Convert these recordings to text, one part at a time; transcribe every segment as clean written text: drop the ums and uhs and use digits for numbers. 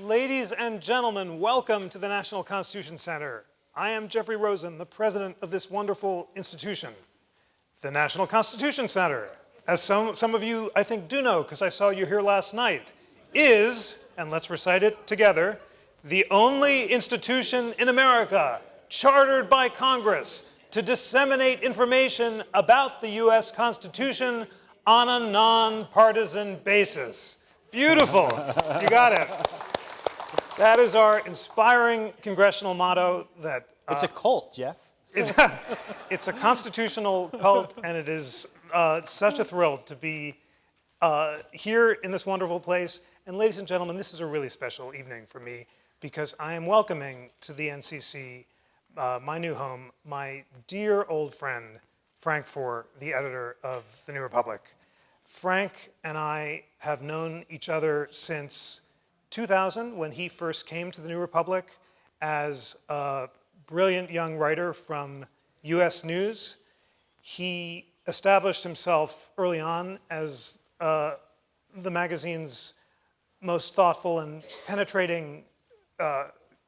Ladies and gentlemen, welcome to the National Constitution Center. I am Jeffrey Rosen, the president of this wonderful institution. The National Constitution Center, as some of you I think do know because I saw you here last night, is, and let's recite it together, the only institution in America chartered by Congress to disseminate information about the U.S. Constitution on a nonpartisan basis. Beautiful. You got it. That is our inspiring congressional motto that... It's a cult, Jeff. It's a constitutional cult, and it is such a thrill to be here in this wonderful place. And ladies and gentlemen, this is a really special evening for me because I am welcoming to the NCC, my new home, my dear old friend, Frank Foer, the editor of The New Republic. Frank and I have known each other since 2000, when he first came to The New Republic as a brilliant young writer from US News. He established himself early on as the magazine's most thoughtful and penetrating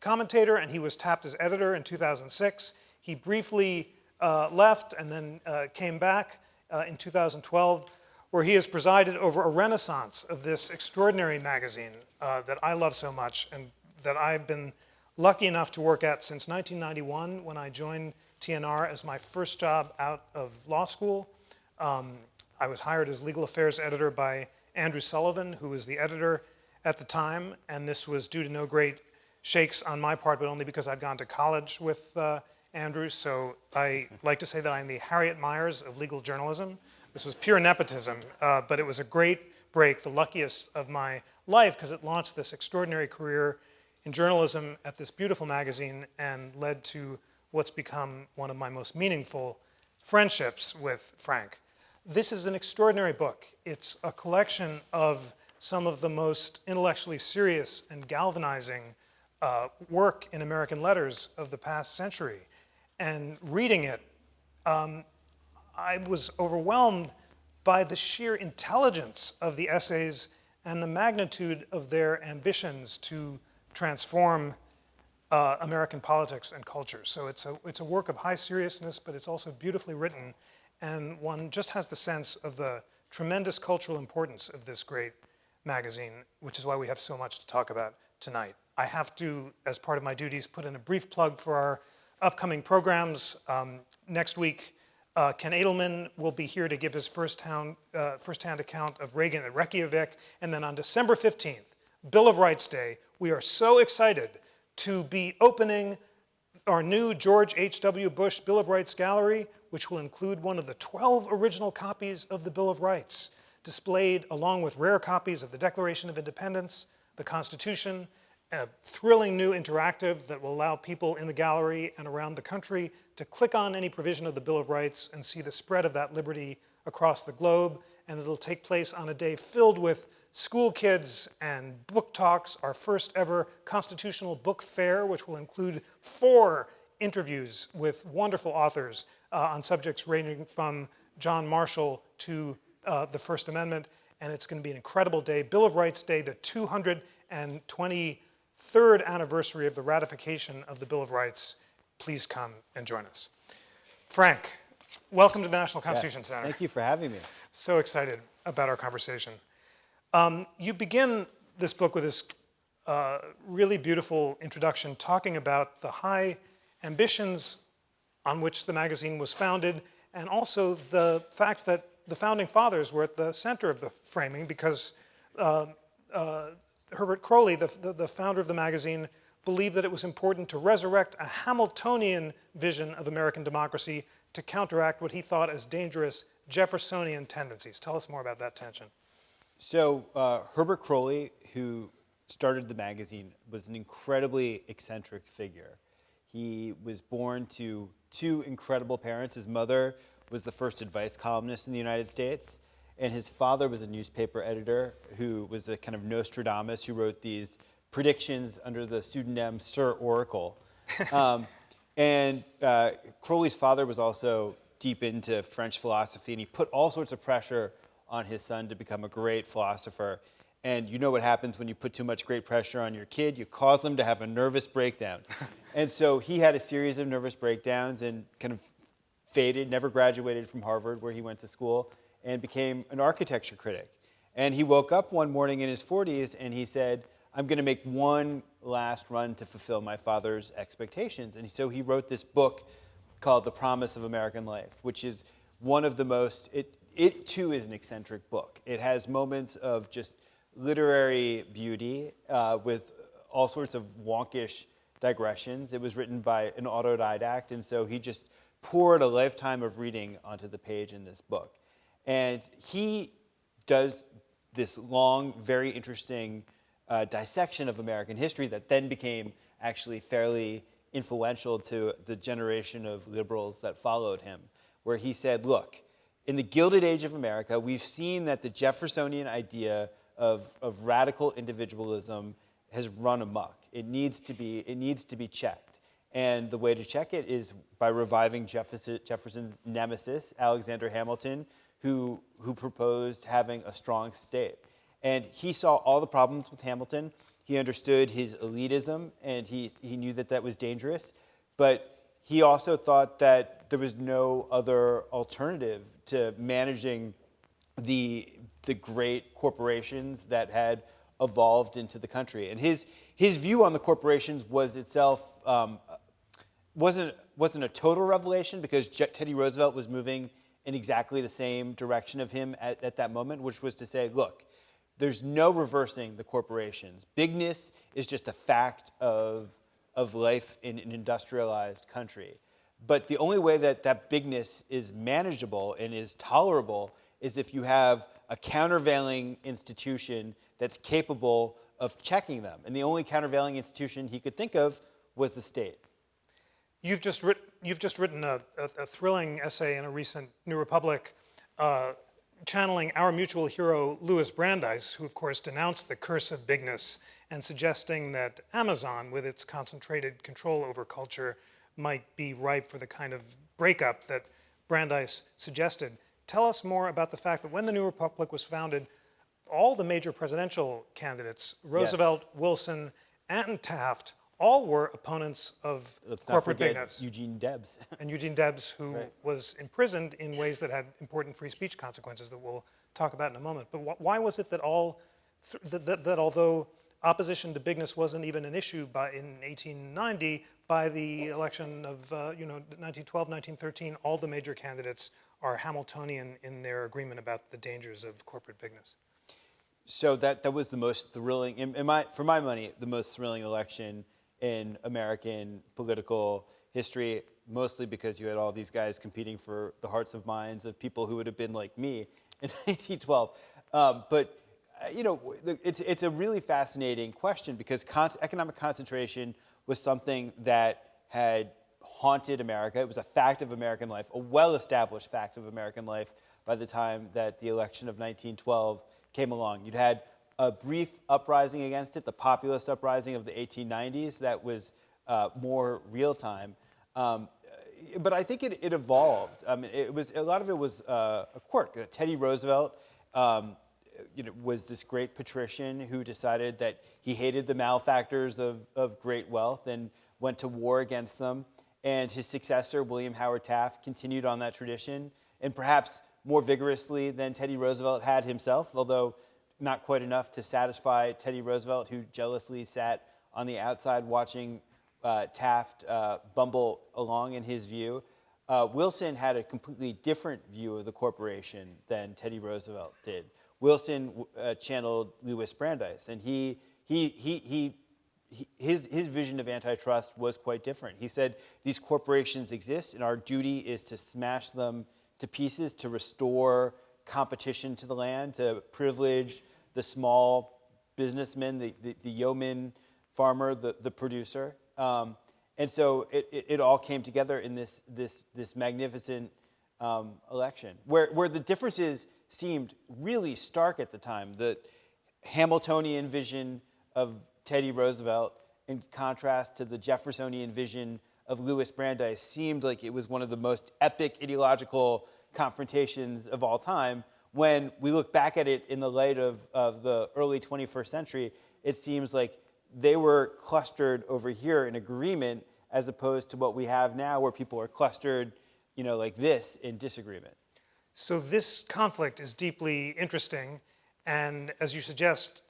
commentator, and he was tapped as editor in 2006. He briefly left and then came back in 2012, where he has presided over a renaissance of this extraordinary magazine that I love so much and that I've been lucky enough to work at since 1991 when I joined TNR as my first job out of law school. I was hired as legal affairs editor by Andrew Sullivan, who was the editor at the time, and this was due to no great shakes on my part, but only because I'd gone to college with Andrew. So I like to say that I'm the Harriet Myers of legal journalism. This was pure nepotism, but it was a great break, the luckiest of my life, because it launched this extraordinary career in journalism at this beautiful magazine and led to what's become one of my most meaningful friendships with Frank. This is an extraordinary book. It's a collection of some of the most intellectually serious and galvanizing work in American letters of the past century. And reading it, I was overwhelmed by the sheer intelligence of the essays and the magnitude of their ambitions to transform American politics and culture. So it's a work of high seriousness, but it's also beautifully written, and one just has the sense of the tremendous cultural importance of this great magazine, which is why we have so much to talk about tonight. I have to, as part of my duties, put in a brief plug for our upcoming programs. Next week, Ken Edelman will be here to give his firsthand account of Reagan at Reykjavik. And then on December 15th, Bill of Rights Day, we are so excited to be opening our new George H.W. Bush Bill of Rights Gallery, which will include one of the 12 original copies of the Bill of Rights, displayed along with rare copies of the Declaration of Independence, the Constitution, a thrilling new interactive that will allow people in the gallery and around the country to click on any provision of the Bill of Rights and see the spread of that liberty across the globe. And it'll take place on a day filled with school kids and book talks, our first ever constitutional book fair, which will include 4 interviews with wonderful authors on subjects ranging from John Marshall to the First Amendment. And it's going to be an incredible day. Bill of Rights Day, the 223rd anniversary of the ratification of the Bill of Rights. Please come and join us. Frank, welcome to the National Constitution Center. Thank you for having me. So excited about our conversation. You begin this book with this really beautiful introduction talking about the high ambitions on which the magazine was founded, and also the fact that the founding fathers were at the center of the framing, because Herbert Crowley, the founder of the magazine, believed that it was important to resurrect a Hamiltonian vision of American democracy to counteract what he thought as dangerous Jeffersonian tendencies. Tell us more about that tension. So Herbert Crowley, who started the magazine, was an incredibly eccentric figure. He was born to 2 incredible parents. His mother was the first advice columnist in the United States, and his father was a newspaper editor who was a kind of Nostradamus who wrote these predictions under the pseudonym Sir Oracle. And Crowley's father was also deep into French philosophy, and he put all sorts of pressure on his son to become a great philosopher. And you know what happens when you put too much great pressure on your kid? You cause them to have a nervous breakdown. And so he had a series of nervous breakdowns and kind of faded, never graduated from Harvard, where he went to school, and became an architecture critic. And he woke up one morning in his 40s and he said, I'm going to make one last run to fulfill my father's expectations. And so he wrote this book called The Promise of American Life, which is one of the most, it too is an eccentric book. It has moments of just literary beauty with all sorts of wonkish digressions. It was written by an autodidact, and so he just poured a lifetime of reading onto the page in this book. And he does this long, very interesting dissection of American history that then became actually fairly influential to the generation of liberals that followed him, where he said, look, in the Gilded Age of America, we've seen that the Jeffersonian idea of radical individualism has run amok. It needs to be checked. And the way to check it is by reviving Jefferson's nemesis, Alexander Hamilton, who proposed having a strong state. And he saw all the problems with Hamilton. He understood his elitism, and he knew that that was dangerous. But he also thought that there was no other alternative to managing the great corporations that had evolved into the country. And his view on the corporations was itself wasn't a total revelation, because Teddy Roosevelt was moving in exactly the same direction of him at that moment, which was to say, look, there's no reversing the corporations. Bigness is just a fact of life in an industrialized country. But the only way that that bigness is manageable and is tolerable is if you have a countervailing institution that's capable of checking them. And the only countervailing institution he could think of was the state. You've just written a thrilling essay in a recent New Republic channeling our mutual hero Louis Brandeis, who of course denounced the curse of bigness and suggesting that Amazon, with its concentrated control over culture, might be ripe for the kind of breakup that Brandeis suggested. Tell us more about the fact that when the New Republic was founded, all the major presidential candidates, Roosevelt, yes, Wilson, and Taft, all were opponents of corporate bigness. Eugene Debs. And Eugene Debs, who right, was imprisoned in ways that had important free speech consequences that we'll talk about in a moment. But why was it that that although opposition to bigness wasn't even an issue in 1890, by the election of 1912, 1913, all the major candidates are Hamiltonian in their agreement about the dangers of corporate bigness? So that was the most thrilling, for my money, the most thrilling election in American political history, mostly because you had all these guys competing for the hearts and minds of people who would have been like me in 1912. But it's a really fascinating question, because economic concentration was something that had haunted America. It was a fact of American life, a well-established fact of American life by the time that the election of 1912 came along. You'd had a brief uprising against it, the populist uprising of the 1890s, that was more real time. But I think it evolved. A lot of it was a quirk. Teddy Roosevelt was this great patrician who decided that he hated the malefactors of great wealth and went to war against them. And his successor, William Howard Taft, continued on that tradition, and perhaps more vigorously than Teddy Roosevelt had himself, although not quite enough to satisfy Teddy Roosevelt, who jealously sat on the outside watching Taft bumble along in his view. Wilson had a completely different view of the corporation than Teddy Roosevelt did. Wilson channeled Louis Brandeis, and his vision of antitrust was quite different. He said, these corporations exist, and our duty is to smash them to pieces, to restore competition to the land, to privilege the small businessman, the yeoman farmer, the producer. And so it all came together in this magnificent election, where the differences seemed really stark at the time. The Hamiltonian vision of Teddy Roosevelt, in contrast to the Jeffersonian vision of Louis Brandeis, seemed like it was one of the most epic ideological confrontations of all time, when we look back at it in the light of the early 21st century, it seems like they were clustered over here in agreement as opposed to what we have now where people are clustered, like this in disagreement. So this conflict is deeply interesting, and as you suggest,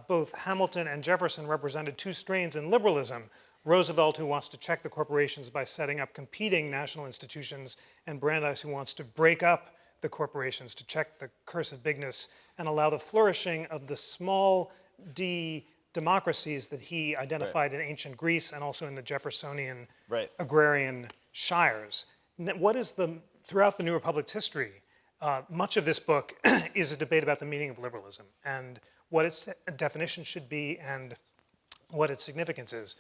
both Hamilton and Jefferson represented two strains in liberalism. Roosevelt, who wants to check the corporations by setting up competing national institutions, and Brandeis, who wants to break up the corporations to check the cursed bigness and allow the flourishing of the small d democracies that he identified in ancient Greece and also in the Jeffersonian agrarian shires. What is throughout the New Republic's history, much of this book is a debate about the meaning of liberalism and what its definition should be and what its significance is.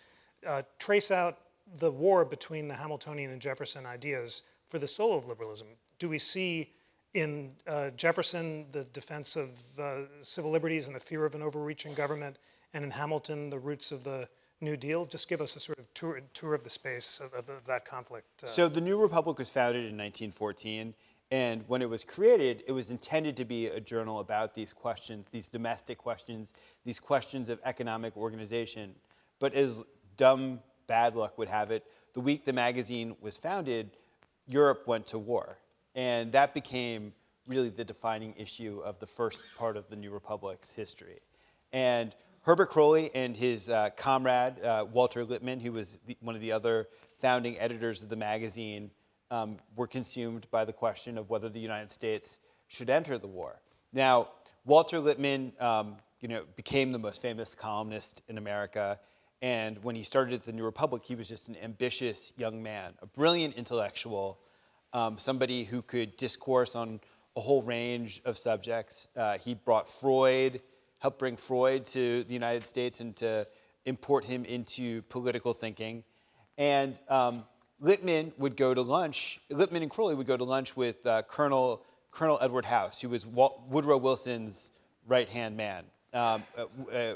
Trace out the war between the Hamiltonian and Jefferson ideas for the soul of liberalism. Do we see in Jefferson the defense of civil liberties and the fear of an overreaching government, and in Hamilton the roots of the New Deal? Just give us a sort of tour of the space of that conflict. So the New Republic was founded in 1914, and when it was created, it was intended to be a journal about these questions, these domestic questions, these questions of economic organization. But as dumb bad luck would have it, the week the magazine was founded, Europe went to war. And that became really the defining issue of the first part of the New Republic's history. And Herbert Croly and his comrade, Walter Lippmann, who was one of the other founding editors of the magazine, were consumed by the question of whether the United States should enter the war. Now, Walter Lippmann became the most famous columnist in America. And when he started at the New Republic, he was just an ambitious young man, a brilliant intellectual, somebody who could discourse on a whole range of subjects. He brought Freud, helped bring Freud to the United States and to import him into political thinking. And Lippmann would go to lunch, Lippmann and Croly would go to lunch with Colonel Edward House, who was Woodrow Wilson's right-hand man.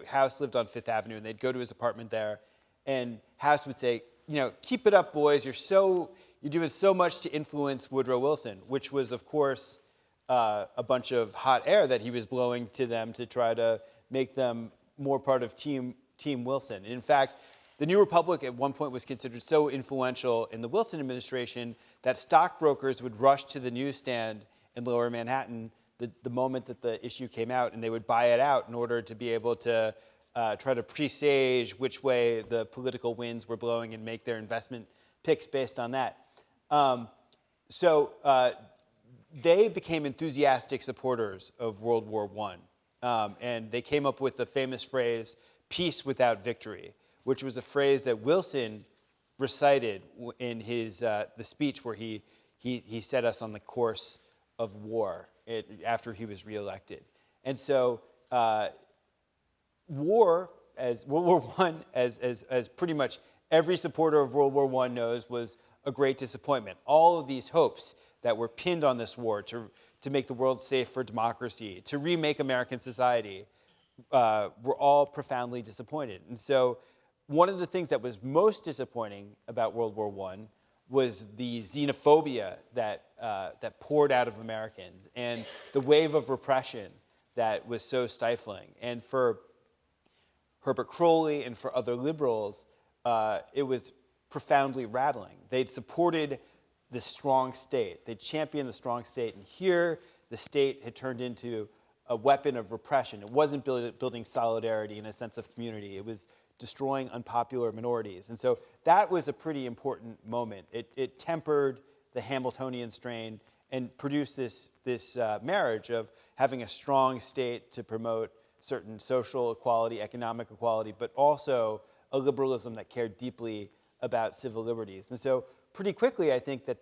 House lived on Fifth Avenue, and they'd go to his apartment there, and House would say, keep it up, boys. You're doing so much to influence Woodrow Wilson, which was, of course, a bunch of hot air that he was blowing to them to try to make them more part of Team Wilson. And in fact, the New Republic at one point was considered so influential in the Wilson administration that stockbrokers would rush to the newsstand in Lower Manhattan the moment that the issue came out, and they would buy it out in order to be able to try to presage which way the political winds were blowing and make their investment picks based on that. So they became enthusiastic supporters of World War I. And they came up with the famous phrase, peace without victory, which was a phrase that Wilson recited in his the speech where he set us on the course of war after he was reelected. And so World War I, as pretty much every supporter of World War I knows, was a great disappointment. All of these hopes that were pinned on this war to make the world safe for democracy, to remake American society, were all profoundly disappointed. And so one of the things that was most disappointing about World War I was the xenophobia that poured out of Americans and the wave of repression that was so stifling. And for Herbert Croly and for other liberals, it was profoundly rattling. They'd supported the strong state. They championed the strong state. And here, the state had turned into a weapon of repression. It wasn't building solidarity and a sense of community. It was destroying unpopular minorities. And so that was a pretty important moment. It tempered the Hamiltonian strain and produced this marriage of having a strong state to promote certain social equality, economic equality, but also a liberalism that cared deeply about civil liberties. And so pretty quickly, I think that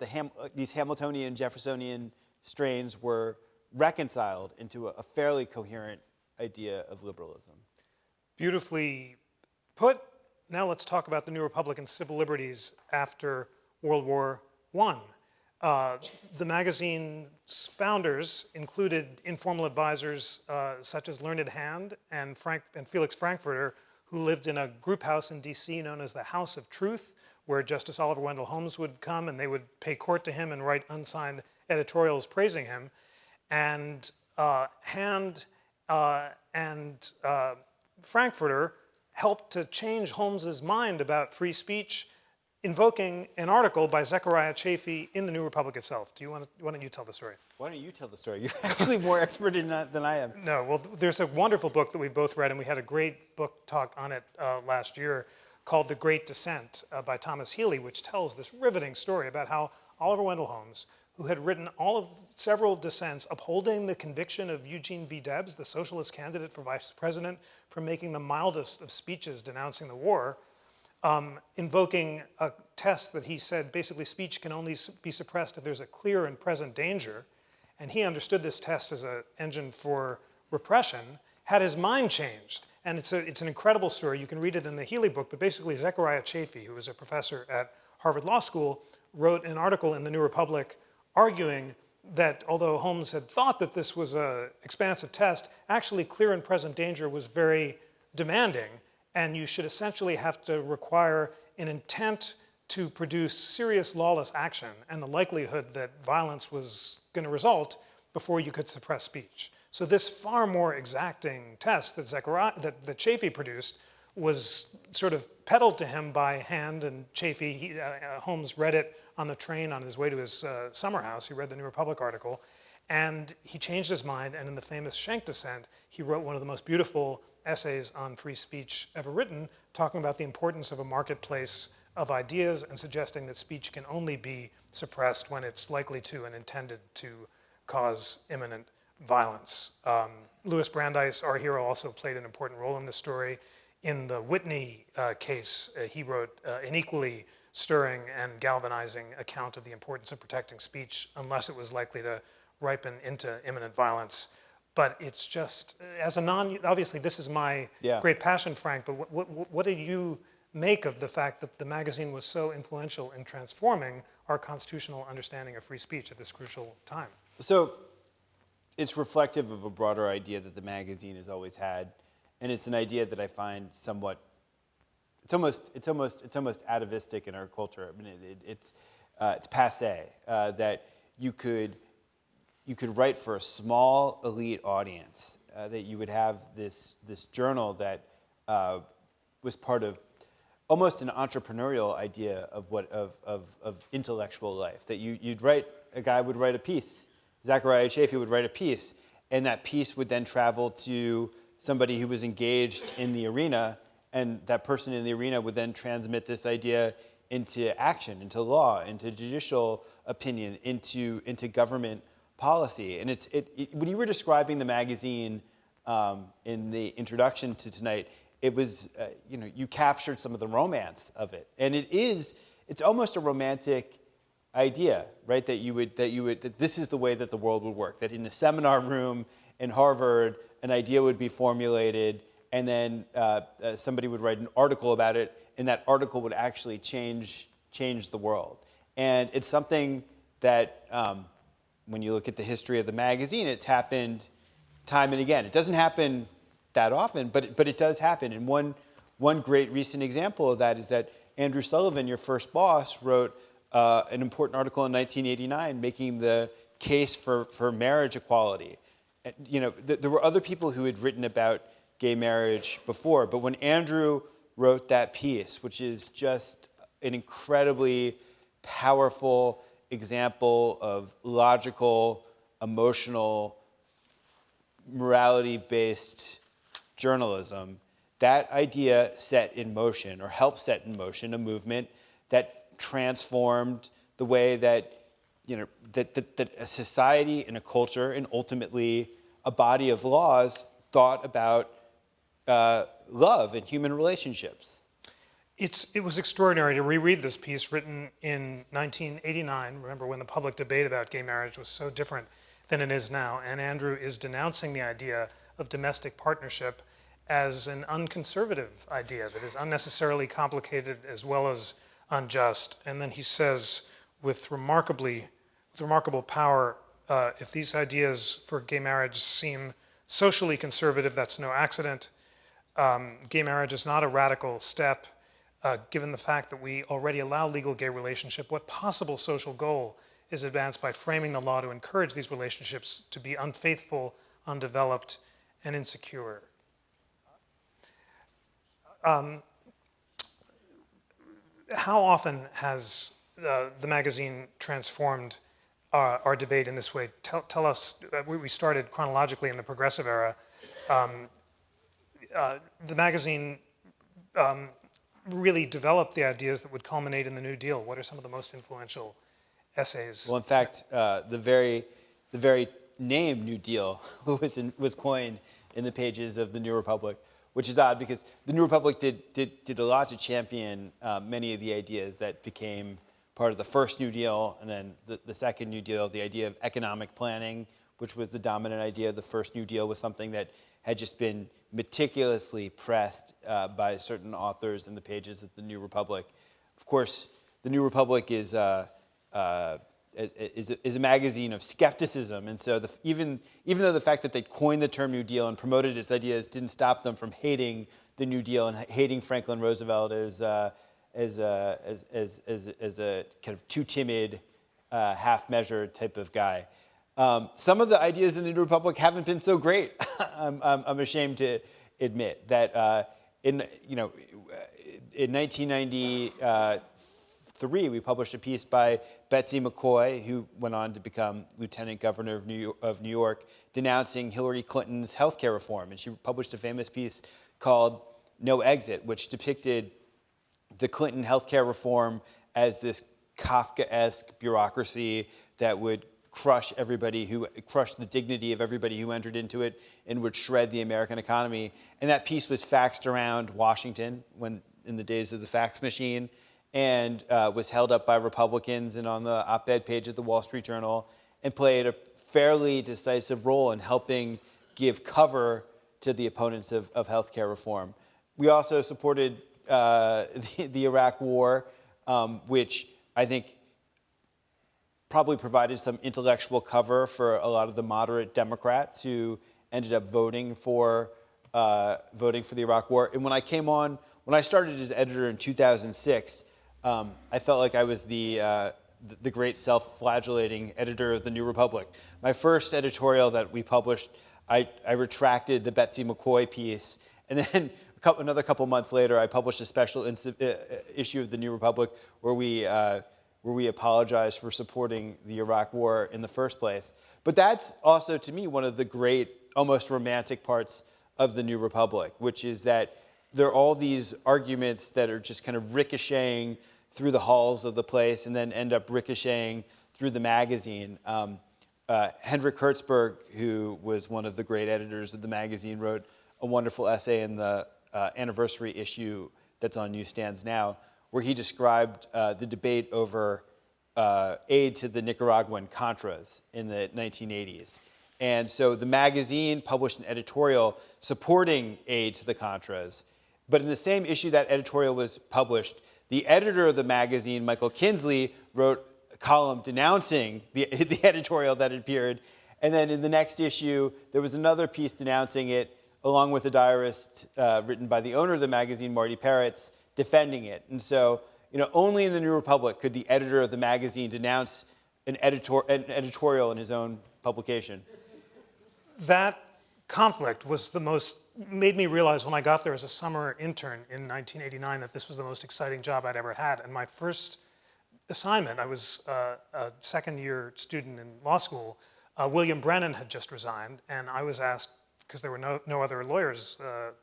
these Hamiltonian and Jeffersonian strains were reconciled into a fairly coherent idea of liberalism. Beautifully put. Now let's talk about the New Republic and civil liberties after World War I. The magazine's founders included informal advisors such as Learned Hand and Felix Frankfurter, who lived in a group house in DC known as the House of Truth, where Justice Oliver Wendell Holmes would come and they would pay court to him and write unsigned editorials praising him. And Hand and Frankfurter helped to change Holmes's mind about free speech, invoking an article by Zechariah Chafee in the New Republic itself. Why don't you tell the story? Why don't you tell the story? You're actually more expert in that than I am. No, well, there's a wonderful book that we both read, and we had a great book talk on it last year called The Great Dissent by Thomas Healy, which tells this riveting story about how Oliver Wendell Holmes, who had written several dissents upholding the conviction of Eugene V. Debs, the socialist candidate for vice president, for making the mildest of speeches denouncing the war, invoking a test that he said basically speech can only be suppressed if there's a clear and present danger, and he understood this test as an engine for repression, had his mind changed. And it's an incredible story. You can read it in the Healy book, but basically Zechariah Chafee, who was a professor at Harvard Law School, wrote an article in the New Republic arguing that although Holmes had thought that this was an expansive test, actually clear and present danger was very demanding, and you should essentially have to require an intent to produce serious lawless action and the likelihood that violence was going to result before you could suppress speech. So this far more exacting test that Chafee produced was sort of peddled to him by Hand and Chafee. Holmes read it on the train on his way to his summer house. He read the New Republic article, and he changed his mind, and in the famous Schenck Dissent, he wrote one of the most beautiful essays on free speech ever written, talking about the importance of a marketplace of ideas and suggesting that speech can only be suppressed when it's likely to and intended to cause imminent violence. Louis Brandeis, our hero, also played an important role in this story. In the Whitney case, he wrote an equally stirring and galvanizing account of the importance of protecting speech unless it was likely to ripen into imminent violence. But it's just, obviously this is my great passion, Frank, but what do you make of the fact that the magazine was so influential in transforming our constitutional understanding of free speech at this crucial time? So it's reflective of a broader idea that the magazine has always had, and it's an idea that I find somewhat, it's almost atavistic in our culture. I mean, it's passé that you could write for a small elite audience, that you would have this journal that was part of almost an entrepreneurial idea of intellectual life. That a guy would write a piece, Zechariah Chafee would write a piece, and that piece would then travel to somebody who was engaged in the arena, and that person in the arena would then transmit this idea into action, into law, into judicial opinion, into government policy. And when you were describing the magazine in the introduction to tonight, it was, you captured some of the romance of it. And it's almost a romantic idea, right? That this is the way that the world would work. That in a seminar room in Harvard, an idea would be formulated, and then somebody would write an article about it, and that article would actually change the world. And it's something that, when you look at the history of the magazine, it's happened time and again. It doesn't happen that often, but it does happen. And one great recent example of that is that Andrew Sullivan, your first boss, wrote an important article in 1989 making the case for marriage equality. And, there were other people who had written about gay marriage before, but when Andrew wrote that piece, which is just an incredibly powerful example of logical, emotional, morality-based journalism, that idea set in motion, or helped set in motion, a movement that transformed the way that that a society and a culture, and ultimately a body of laws, thought about love and human relationships. It was extraordinary to reread this piece written in 1989. Remember when the public debate about gay marriage was so different than it is now. And Andrew is denouncing the idea of domestic partnership as an unconservative idea that is unnecessarily complicated as well as unjust. And then he says with remarkable power, if these ideas for gay marriage seem socially conservative, that's no accident. Gay marriage is not a radical step. Given the fact that we already allow legal gay relationship, what possible social goal is advanced by framing the law to encourage these relationships to be unfaithful, undeveloped, and insecure. How often has the magazine transformed our debate in this way? Tell us, we started chronologically in the progressive era. The magazine really developed the ideas that would culminate in the New Deal. What are some of the most influential essays? Well, in fact, the very name New Deal was coined in the pages of the New Republic, which is odd because the New Republic did a lot to champion many of the ideas that became part of the first New Deal, and then the second New Deal. The idea of economic planning, which was the dominant idea of the first New Deal, was something that had just been meticulously pressed by certain authors in the pages of the New Republic. Of course, the New Republic is a magazine of skepticism, and so even though the fact that they coined the term New Deal and promoted its ideas didn't stop them from hating the New Deal and hating Franklin Roosevelt as a kind of too timid, half-measured type of guy. Some of the ideas in the New Republic haven't been so great. I'm ashamed to admit that in 1993, we published a piece by Betsy McCoy, who went on to become Lieutenant Governor of New York, denouncing Hillary Clinton's healthcare reform. And she published a famous piece called No Exit, which depicted the Clinton healthcare reform as this Kafkaesque bureaucracy that would crush the dignity of everybody who entered into it and would shred the American economy. And that piece was faxed around Washington in the days of the fax machine, and was held up by Republicans and on the op-ed page of the Wall Street Journal, and played a fairly decisive role in helping give cover to the opponents of healthcare reform. We also supported the Iraq War, which I think probably provided some intellectual cover for a lot of the moderate Democrats who ended up voting for the Iraq War. And when I started as editor in 2006, I felt like I was the great self-flagellating editor of the New Republic. My first editorial that we published, I retracted the Betsy McCoy piece, and then another couple months later, I published a special issue of the New Republic where we apologized for supporting the Iraq War in the first place. But that's also, to me, one of the great, almost romantic parts of the New Republic, which is that there are all these arguments that are just kind of ricocheting through the halls of the place and then end up ricocheting through the magazine. Hendrik Hertzberg, who was one of the great editors of the magazine, wrote a wonderful essay in the anniversary issue that's on newsstands now, where he described the debate over aid to the Nicaraguan Contras in the 1980s. And so the magazine published an editorial supporting aid to the Contras. But in the same issue that editorial was published, the editor of the magazine, Michael Kinsley, wrote a column denouncing the editorial that appeared. And then in the next issue, there was another piece denouncing it, along with a diarist written by the owner of the magazine, Marty Peretz, defending it. And so, only in the New Republic could the editor of the magazine denounce an editorial in his own publication. That conflict was made me realize when I got there as a summer intern in 1989 that this was the most exciting job I'd ever had. And my first assignment, I was a second-year student in law school. William Brennan had just resigned, and I was asked, because there were no other lawyers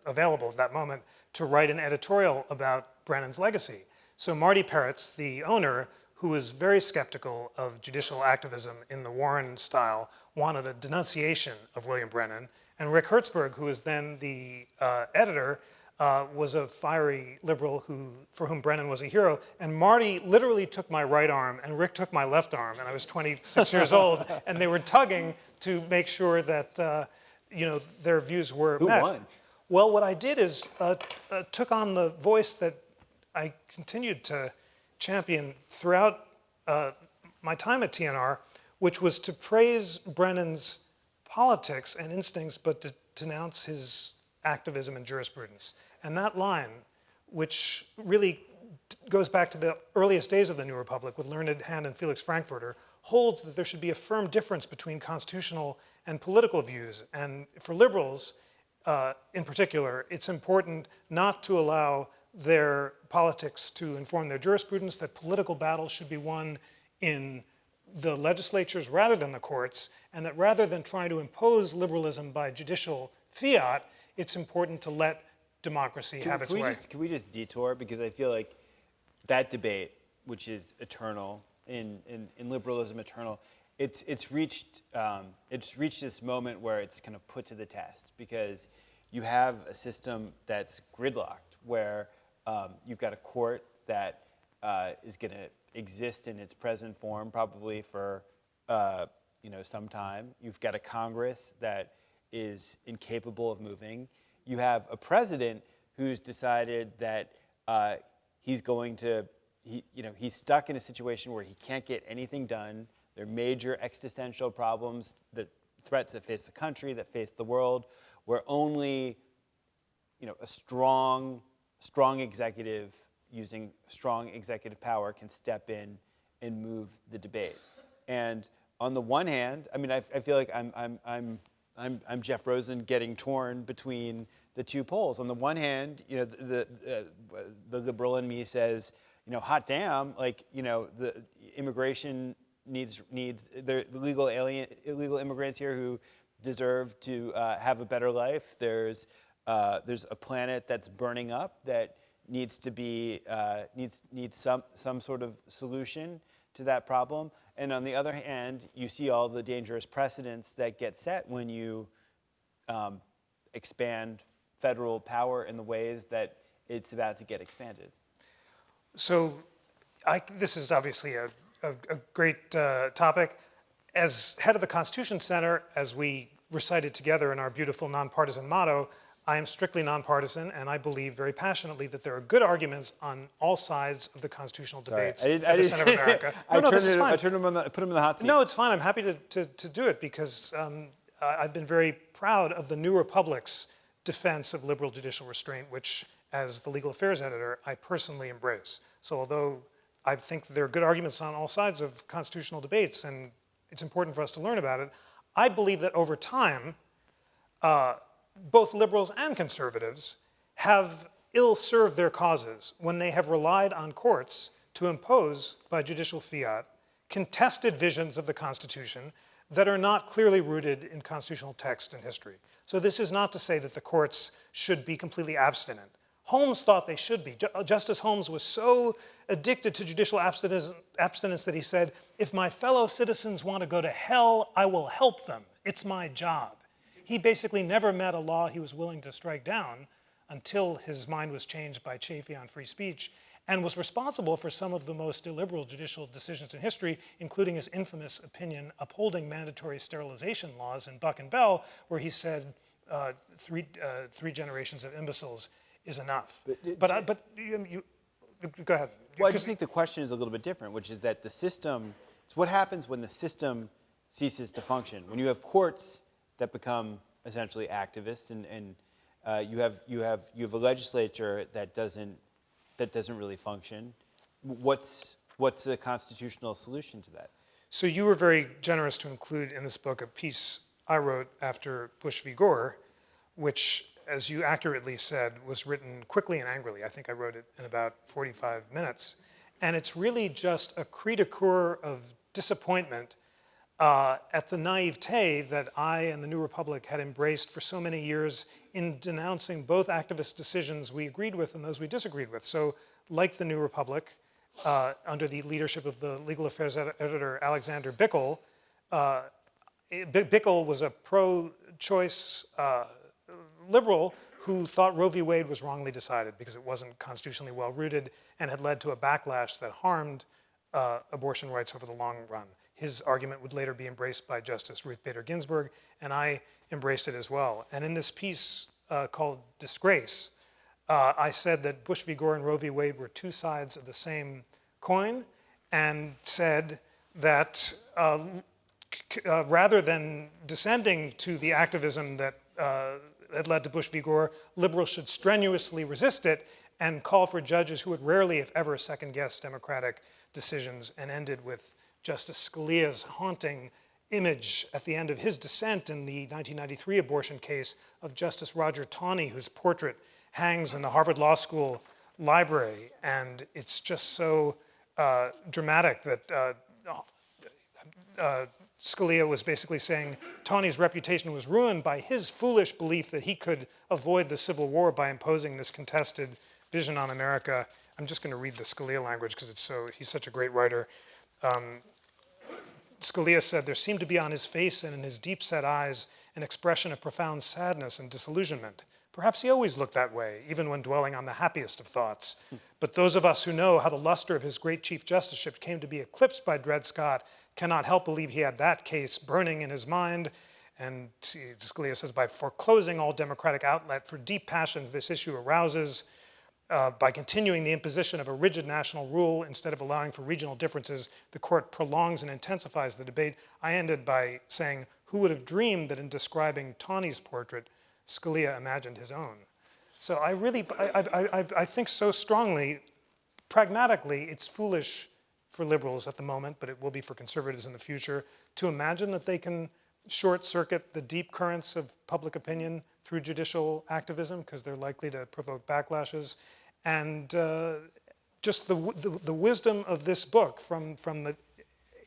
available at that moment, to write an editorial about Brennan's legacy. So Marty Peretz, the owner, who was very skeptical of judicial activism in the Warren style, wanted a denunciation of William Brennan. And Rick Hertzberg, who was then the editor, was a fiery liberal for whom Brennan was a hero. And Marty literally took my right arm, and Rick took my left arm, and I was 26 years old, and they were tugging to make sure that their views were met. Who won? Well, what I did is took on the voice that I continued to champion throughout my time at TNR, which was to praise Brennan's politics and instincts, but to denounce his activism and jurisprudence. And that line, which really goes back to the earliest days of the New Republic with Learned Hand and Felix Frankfurter, holds that there should be a firm difference between constitutional and political views. And for liberals, in particular, it's important not to allow their politics to inform their jurisprudence, that political battles should be won in the legislatures rather than the courts, and that rather than trying to impose liberalism by judicial fiat, it's important to let democracy have its way. Can we just detour? Because I feel like that debate, which is eternal, in liberalism eternal, it's reached this moment where it's kind of put to the test, because you have a system that's gridlocked, where you've got a court that is going to exist in its present form probably for some time. You've got a Congress that is incapable of moving. You have a president who's decided that he's stuck in a situation where he can't get anything done. There are major existential problems, the threats that face the country, that face the world, where only a strong executive using strong executive power can step in and move the debate. And on the one hand, I mean, I feel like I'm Jeff Rosen getting torn between the two poles. On the one hand, the liberal in me says, hot damn, the immigration needs the illegal immigrants here who deserve to have a better life. There's a planet that's burning up that needs to be needs some sort of solution to that problem. And on the other hand, you see all the dangerous precedents that get set when you expand federal power in the ways that it's about to get expanded. So this is obviously a great topic. As head of the Constitution Center, as we recited together in our beautiful nonpartisan motto, I am strictly nonpartisan, and I believe very passionately that there are good arguments on all sides of the constitutional debates at the Center of America. I put him in the hot seat. No, it's fine. I'm happy to do it, because I've been very proud of the New Republic's defense of liberal judicial restraint, which, as the legal affairs editor, I personally embrace. So although I think there are good arguments on all sides of constitutional debates, and it's important for us to learn about it, I believe that over time, both liberals and conservatives have ill-served their causes when they have relied on courts to impose, by judicial fiat, contested visions of the Constitution that are not clearly rooted in constitutional text and history. So this is not to say that the courts should be completely abstinent. Holmes thought they should be. Justice Holmes was so addicted to judicial abstinence that he said, if my fellow citizens want to go to hell, I will help them. It's my job. He basically never met a law he was willing to strike down until his mind was changed by Chafee on free speech, and was responsible for some of the most illiberal judicial decisions in history, including his infamous opinion upholding mandatory sterilization laws in Buck and Bell, where he said three generations of imbeciles is enough. But you go ahead. Well, I just think the question is a little bit different, which is that the system, it's what happens when the system ceases to function. When you have courts that become essentially activists, and you have a legislature that doesn't really function. What's the constitutional solution to that? So you were very generous to include in this book a piece I wrote after Bush v. Gore, which, as you accurately said, was written quickly and angrily. I think I wrote it in about 45 minutes. And it's really just a cri de coeur of disappointment at the naivete that I and the New Republic had embraced for so many years in denouncing both activist decisions we agreed with and those we disagreed with. So, like the New Republic, under the leadership of the legal affairs editor Alexander Bickel, Bickel was a pro-choice liberal who thought Roe v. Wade was wrongly decided because it wasn't constitutionally well-rooted and had led to a backlash that harmed abortion rights over the long run. His argument would later be embraced by Justice Ruth Bader Ginsburg, and I embraced it as well. And in this piece called Disgrace, I said that Bush v. Gore and Roe v. Wade were two sides of the same coin, and said that rather than descending to the activism that had led to Bush v. Gore, liberals should strenuously resist it and call for judges who would rarely, if ever, second-guess democratic decisions, and ended with Justice Scalia's haunting image at the end of his dissent in the 1993 abortion case of Justice Roger Taney, whose portrait hangs in the Harvard Law School library. And it's just so dramatic that Scalia was basically saying Taney's reputation was ruined by his foolish belief that he could avoid the Civil War by imposing this contested vision on America. I'm just going to read the Scalia language because he's such a great writer. Scalia said, there seemed to be on his face and in his deep-set eyes an expression of profound sadness and disillusionment. Perhaps he always looked that way, even when dwelling on the happiest of thoughts. But those of us who know how the luster of his great Chief Justiceship came to be eclipsed by Dred Scott cannot help believe he had that case burning in his mind. And Scalia says, by foreclosing all democratic outlet for deep passions this issue arouses, by continuing the imposition of a rigid national rule instead of allowing for regional differences, the court prolongs and intensifies the debate. I ended by saying, who would have dreamed that in describing Taney's portrait, Scalia imagined his own? So I think so strongly, pragmatically, it's foolish for liberals at the moment, but it will be for conservatives in the future, to imagine that they can short circuit the deep currents of public opinion through judicial activism, because they're likely to provoke backlashes. And just the wisdom of this book from the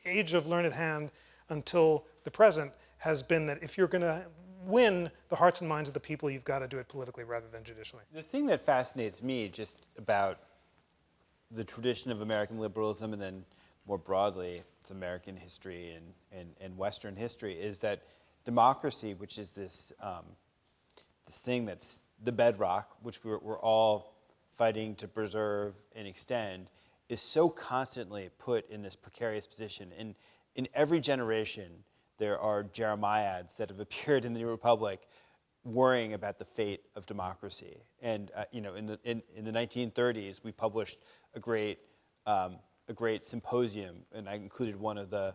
age of learned hand until the present has been that if you're going to win the hearts and minds of the people, you've got to do it politically rather than judicially. The thing that fascinates me just about the tradition of American liberalism and then more broadly, it's American history and Western history, is that democracy, which is this thing that's the bedrock, which we're all fighting to preserve and extend, is so constantly put in this precarious position. In every generation, there are Jeremiads that have appeared in the New Republic worrying about the fate of democracy. And in the 1930s, we published a great symposium, and I included one of the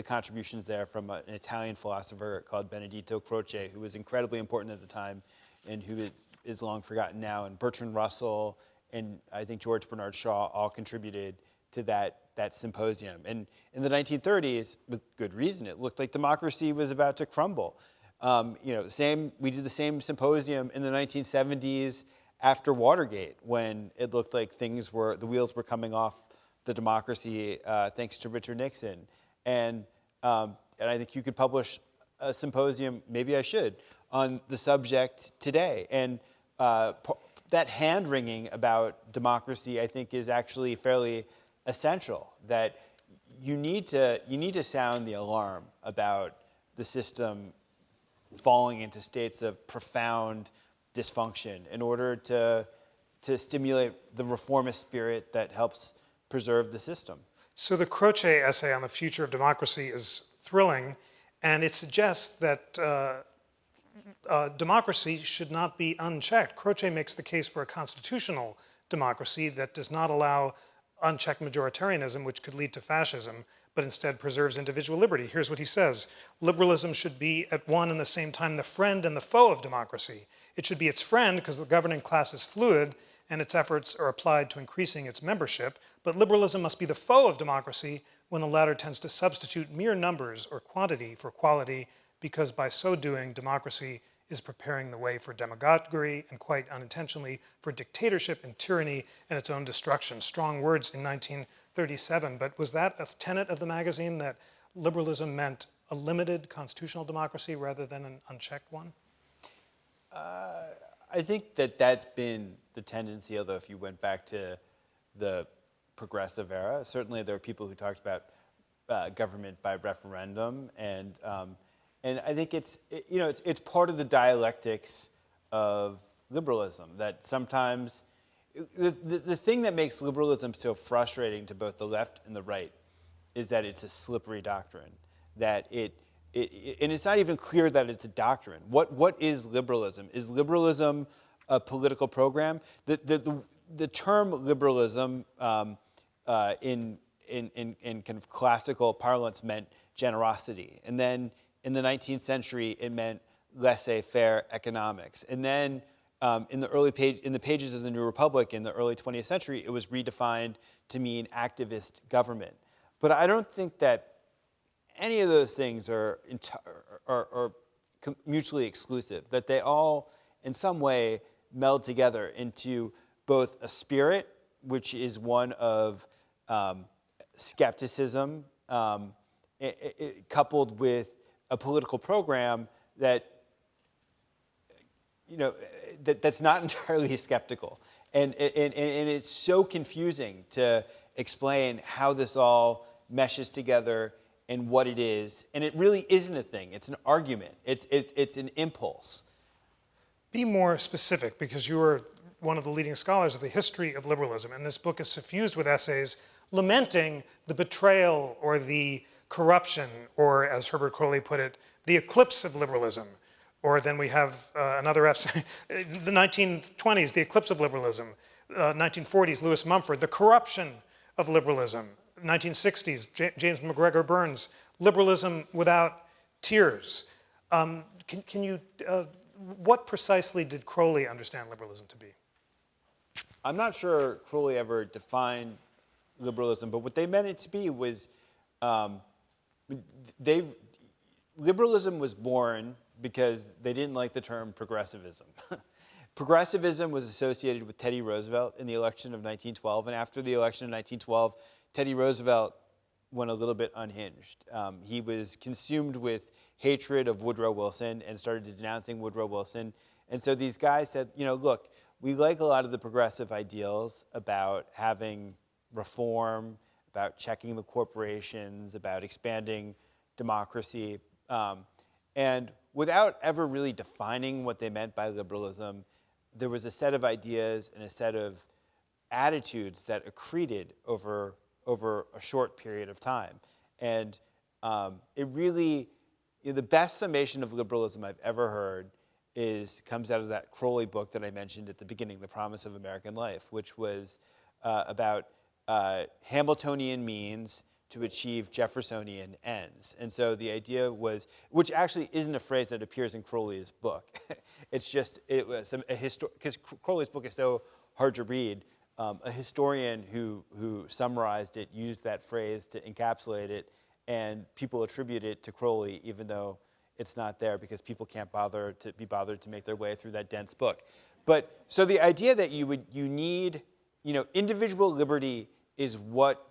contributions there from an Italian philosopher called Benedetto Croce, who was incredibly important at the time and who is long forgotten now. And Bertrand Russell and I think George Bernard Shaw all contributed to that symposium. And in the 1930s, with good reason, it looked like democracy was about to crumble. We did the same symposium in the 1970s after Watergate, when it looked like the wheels were coming off the democracy thanks to Richard Nixon. And I think you could publish a symposium, maybe I should, on the subject today. And that hand-wringing about democracy, I think, is actually fairly essential, that you need to sound the alarm about the system falling into states of profound dysfunction in order to stimulate the reformist spirit that helps preserve the system. So the Croce essay on the future of democracy is thrilling, and it suggests that democracy should not be unchecked. Croce makes the case for a constitutional democracy that does not allow unchecked majoritarianism, which could lead to fascism, but instead preserves individual liberty. Here's what he says. Liberalism should be at one and the same time the friend and the foe of democracy. It should be its friend because the governing class is fluid and its efforts are applied to increasing its membership, but liberalism must be the foe of democracy when the latter tends to substitute mere numbers or quantity for quality, because by so doing, democracy is preparing the way for demagoguery and quite unintentionally for dictatorship and tyranny and its own destruction. Strong words in 1937, but was that a tenet of the magazine, that liberalism meant a limited constitutional democracy rather than an unchecked one? I think that's been the tendency, although if you went back to the progressive era, certainly there were people who talked about government by referendum, and I think it's part of the dialectics of liberalism that sometimes the thing that makes liberalism so frustrating to both the left and the right is that it's a slippery doctrine, that and it's not even clear that it's a doctrine. What is liberalism? Is liberalism a political program? The term liberalism in kind of classical parlance meant generosity, and then in the 19th century it meant laissez-faire economics, and then in the pages of the New Republic in the early 20th century, it was redefined to mean activist government. But I don't think that any of those things are mutually exclusive, that they all, in some way, meld together into both a spirit, which is one of skepticism, coupled with a political program that, that's not entirely skeptical. And it's so confusing to explain how this all meshes together and what it is. And it really isn't a thing. It's an argument. It's an impulse. Be more specific, because you are one of the leading scholars of the history of liberalism, and this book is suffused with essays lamenting the betrayal or the corruption, or as Herbert Crowley put it, the eclipse of liberalism. Or then we have another essay, the 1920s, the eclipse of liberalism. 1940s, Lewis Mumford, the corruption of liberalism. 1960s, James McGregor Burns, liberalism without tears. What precisely did Crowley understand liberalism to be? I'm not sure Crowley ever defined liberalism, but what they meant it to be was liberalism was born because they didn't like the term progressivism. Progressivism was associated with Teddy Roosevelt in the election of 1912, and after the election of 1912, Teddy Roosevelt went a little bit unhinged. He was consumed with hatred of Woodrow Wilson and started denouncing Woodrow Wilson. And so these guys said, look, we like a lot of the progressive ideals about having reform, about checking the corporations, about expanding democracy. And without ever really defining what they meant by liberalism, there was a set of ideas and a set of attitudes that accreted over a short period of time. And it really, the best summation of liberalism I've ever heard comes out of that Crowley book that I mentioned at the beginning, The Promise of American Life, which was about Hamiltonian means to achieve Jeffersonian ends. And so the idea was, which actually isn't a phrase that appears in Crowley's book. It's just, it was because Crowley's book is so hard to read, a historian who summarized it used that phrase to encapsulate it, and people attribute it to Crowley, even though it's not there because people can't be bothered to make their way through that dense book. But so the idea that you need, individual liberty is what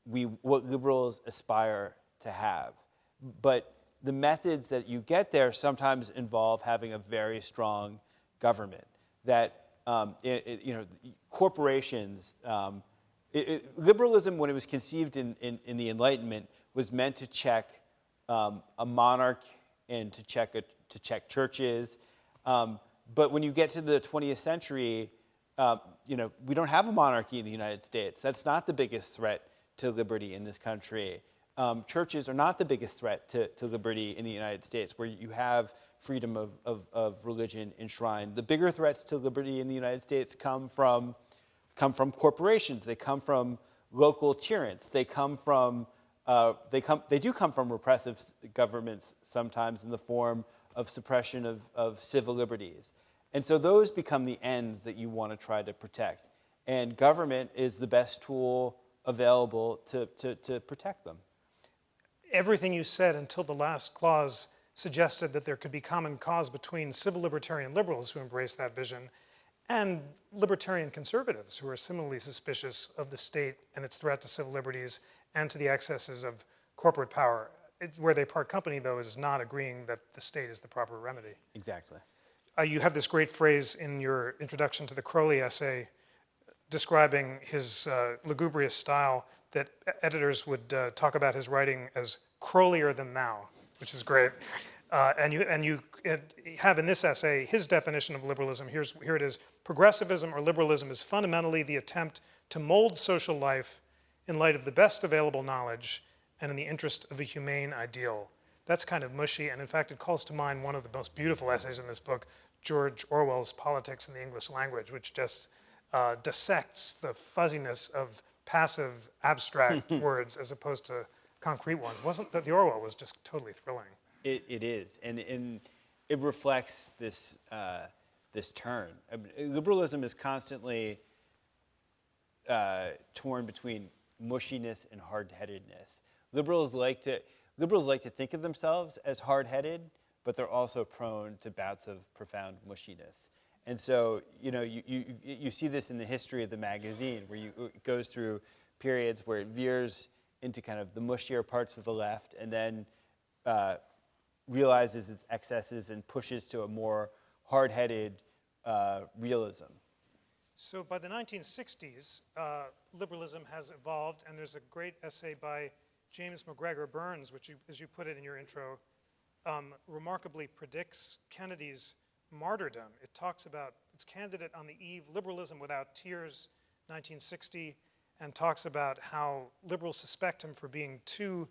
liberals aspire to have. But the methods that you get there sometimes involve having a very strong government. That corporations, liberalism, when it was conceived in the Enlightenment, was meant to check a monarch and to check churches. But when you get to the 20th century, we don't have a monarchy in the United States. That's not the biggest threat to liberty in this country. Churches are not the biggest threat to liberty in the United States, where you have freedom of religion enshrined. The bigger threats to liberty in the United States come from corporations. They come from local tyrants. They do come from repressive governments, sometimes in the form of suppression of civil liberties. And so those become the ends that you want to try to protect. And government is the best tool available to protect them. Everything you said until the last clause suggested that there could be common cause between civil libertarian liberals who embrace that vision and libertarian conservatives who are similarly suspicious of the state and its threat to civil liberties and to the excesses of corporate power. Where they part company, though, is not agreeing that the state is the proper remedy. Exactly. You have this great phrase in your introduction to the Crowley essay describing his lugubrious style that editors would talk about his writing as Crowleyer than thou, which is great. And you have in this essay his definition of liberalism. Here it is. Progressivism or liberalism is fundamentally the attempt to mold social life in light of the best available knowledge and in the interest of a humane ideal. That's kind of mushy, and in fact it calls to mind one of the most beautiful essays in this book, George Orwell's Politics in the English Language, which just dissects the fuzziness of passive, abstract words as opposed to concrete ones. Wasn't that the Orwell was just totally thrilling? It is, and it reflects this turn. I mean, liberalism is constantly torn between mushiness and hard-headedness. Liberals like to, liberals like to think of themselves as hard-headed, but they're also prone to bouts of profound mushiness. And so, you see this in the history of the magazine, where it goes through periods where it veers into kind of the mushier parts of the left, and then realizes its excesses and pushes to a more hard-headed realism. So by the 1960s, liberalism has evolved, and there's a great essay by James McGregor Burns, which, as you put it in your intro, remarkably predicts Kennedy's martyrdom. It talks about its candidate on the eve, Liberalism Without Tears, 1960, and talks about how liberals suspect him for being too,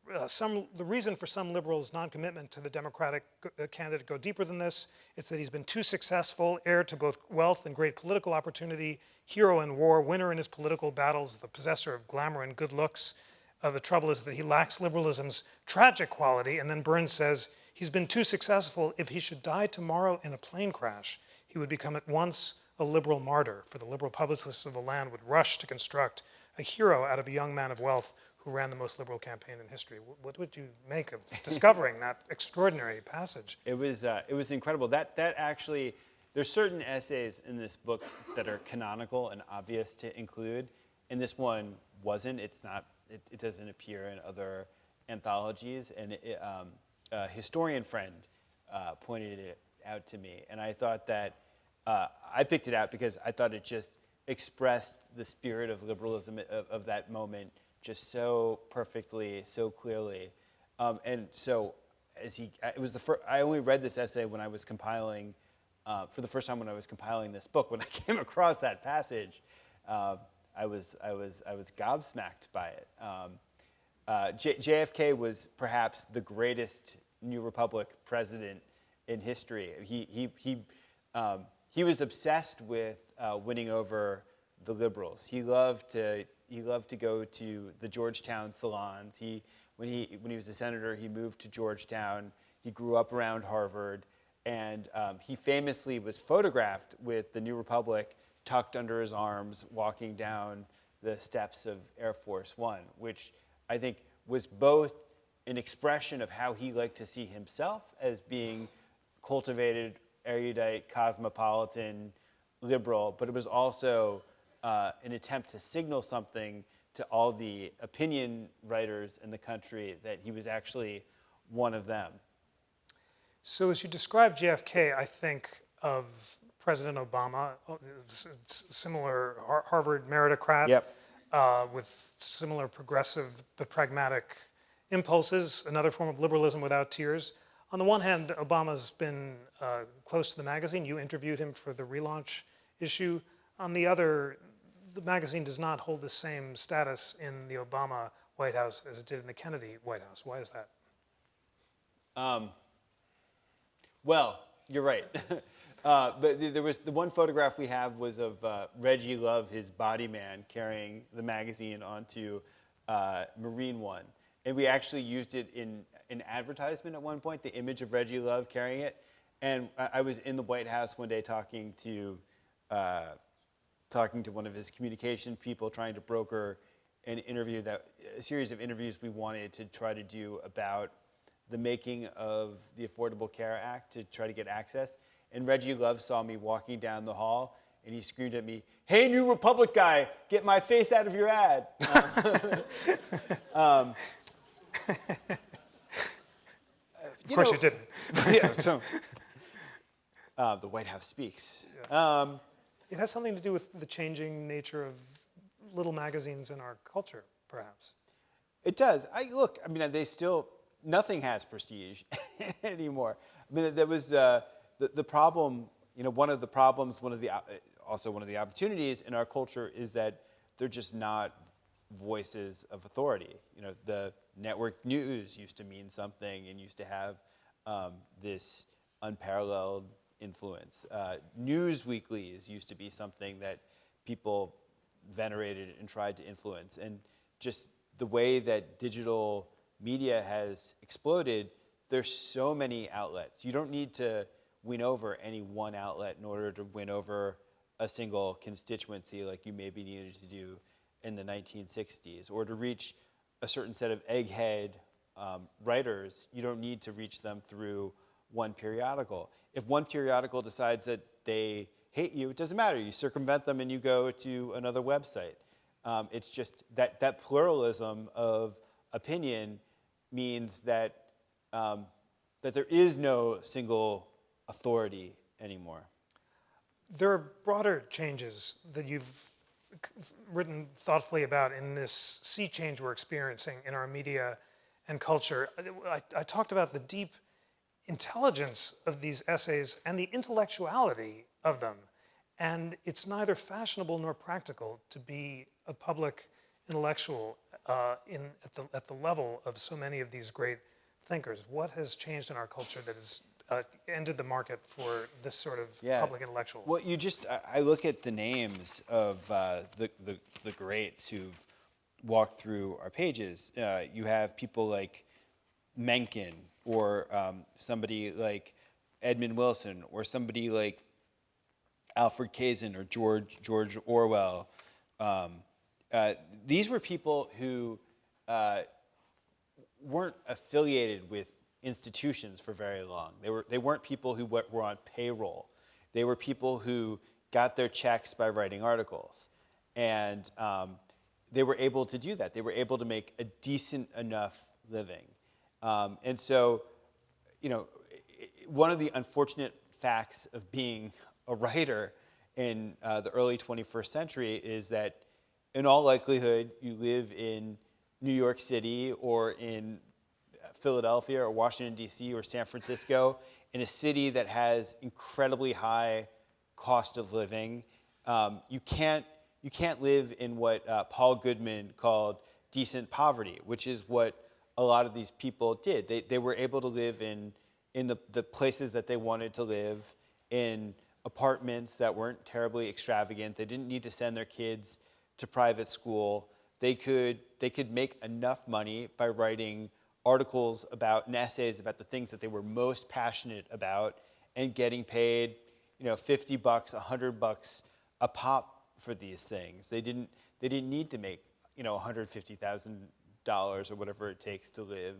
the reason for some liberals' non-commitment to the Democratic candidate go deeper than this. It's that he's been too successful, heir to both wealth and great political opportunity, hero in war, winner in his political battles, the possessor of glamour and good looks. The trouble is that he lacks liberalism's tragic quality, and then Burns says he's been too successful. If he should die tomorrow in a plane crash, he would become at once a liberal martyr, for the liberal publicists of the land would rush to construct a hero out of a young man of wealth who ran the most liberal campaign in history. What would you make of discovering that extraordinary passage? It was incredible. That actually, there's certain essays in this book that are canonical and obvious to include, and this one wasn't. It doesn't appear in other anthologies, and a historian friend pointed it out to me, and I thought that I picked it out because I thought it just expressed the spirit of liberalism of that moment just so perfectly, so clearly, and so I only read this essay when I was compiling for the first time when I was compiling this book. When I came across that passage, I was gobsmacked by it. JFK was perhaps the greatest New Republic president in history. He was obsessed with winning over the liberals. He loved to go to the Georgetown salons. When he was a senator, he moved to Georgetown. He grew up around Harvard, and he famously was photographed with the New Republic tucked under his arms, walking down the steps of Air Force One, which I think was both an expression of how he liked to see himself as being cultivated, erudite, cosmopolitan, liberal, but it was also an attempt to signal something to all the opinion writers in the country that he was actually one of them. So as you describe JFK, I think of President Obama, similar Harvard meritocrat, Yep. With similar progressive but pragmatic impulses, another form of liberalism without tears. On the one hand, Obama's been close to the magazine. You interviewed him for the relaunch issue. On the other, the magazine does not hold the same status in the Obama White House as it did in the Kennedy White House. Why is that? Well, you're right. But there was the one photograph we have was of Reggie Love, his body man, carrying the magazine onto Marine One. And we actually used it in an advertisement at one point, the image of Reggie Love carrying it. And I was in the White House one day talking to one of his communication people, trying to broker a series of interviews we wanted to try to do about the making of the Affordable Care Act to try to get access. And Reggie Love saw me walking down the hall, and he screamed at me, "Hey, New Republic guy, get my face out of your ad." Of course you didn't. Yeah, so, the White House speaks. Yeah. It has something to do with the changing nature of little magazines in our culture, perhaps. It does. Nothing has prestige anymore. I mean, there was the problem, one of the problems, also one of the opportunities in our culture is that they're just not voices of authority. The network news used to mean something and used to have this unparalleled influence. News weeklies used to be something that people venerated and tried to influence. And just the way that digital media has exploded, there's so many outlets. You don't need to win over any one outlet in order to win over a single constituency like you maybe needed to do in the 1960s, or to reach a certain set of egghead writers, you don't need to reach them through one periodical. If one periodical decides that they hate you, it doesn't matter. You circumvent them and you go to another website. It's just that pluralism of opinion means that that there is no single authority anymore. There are broader changes that you've written thoughtfully about in this sea change we're experiencing in our media and culture. I talked about the deep intelligence of these essays and the intellectuality of them. And it's neither fashionable nor practical to be a public intellectual at the level of so many of these great thinkers. What has changed in our culture that has ended the market for this sort of public intellectual? Well, I look at the names of the greats who've walked through our pages. You have people like Mencken, or somebody like Edmund Wilson, or somebody like Alfred Kazin or George Orwell. These were people who weren't affiliated with institutions for very long. They weren't people who were on payroll. They were people who got their checks by writing articles, and they were able to do that. They were able to make a decent enough living, and so, one of the unfortunate facts of being a writer in the early 21st century is that, in all likelihood, you live in New York City or in Philadelphia or Washington, D.C. or San Francisco, in a city that has incredibly high cost of living. You can't live in what Paul Goodman called decent poverty, which is what a lot of these people did. They were able to live in the places that they wanted to live, in apartments that weren't terribly extravagant. They didn't need to send their kids to private school. They could make enough money by writing articles about and essays about the things that they were most passionate about, and getting paid, $50, $100 a pop for these things. They didn't need to make, $150,000 or whatever it takes to live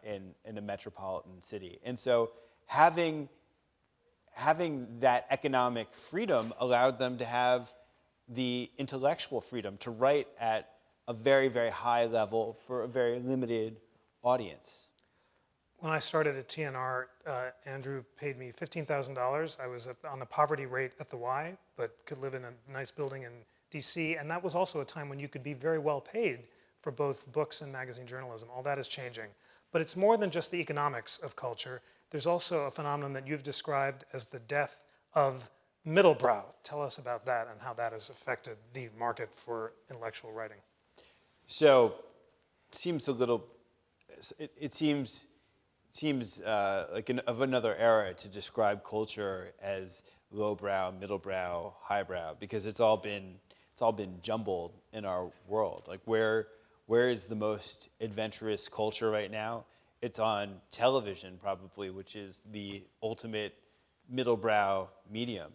in a metropolitan city. And so having that economic freedom allowed them to have the intellectual freedom to write at a very, very high level for a very limited audience. When I started at TNR, Andrew paid me $15,000. I was on the poverty rate at the Y, but could live in a nice building in DC. And that was also a time when you could be very well paid for both books and magazine journalism. All that is changing. But it's more than just the economics of culture. There's also a phenomenon that you've described as the death of middlebrow. Tell us about that and how that has affected the market for intellectual writing. So, it seems like of another era to describe culture as lowbrow, middlebrow, highbrow, because it's all been jumbled in our world. Like where is the most adventurous culture right now? It's on television, probably, which is the ultimate middlebrow medium.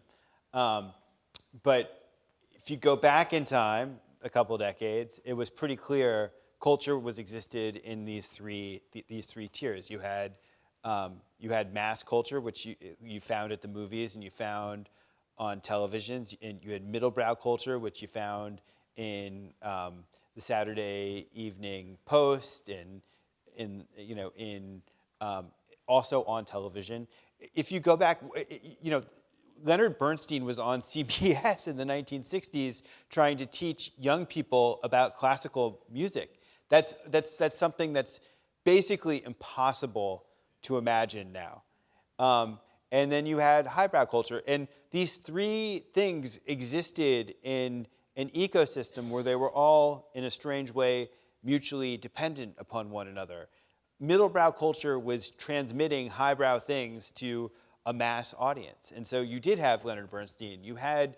But if you go back in time a couple decades, it was pretty clear culture was existed in these three tiers. You had mass culture, which you found at the movies and you found on televisions, and you had middlebrow culture, which you found in the Saturday Evening Post and also on television. If you go back, Leonard Bernstein was on CBS in the 1960s trying to teach young people about classical music. That's something that's basically impossible to imagine now. And then you had highbrow culture. And these three things existed in an ecosystem where they were all, in a strange way, mutually dependent upon one another. Middlebrow culture was transmitting highbrow things to a mass audience. And so you did have Leonard Bernstein. You had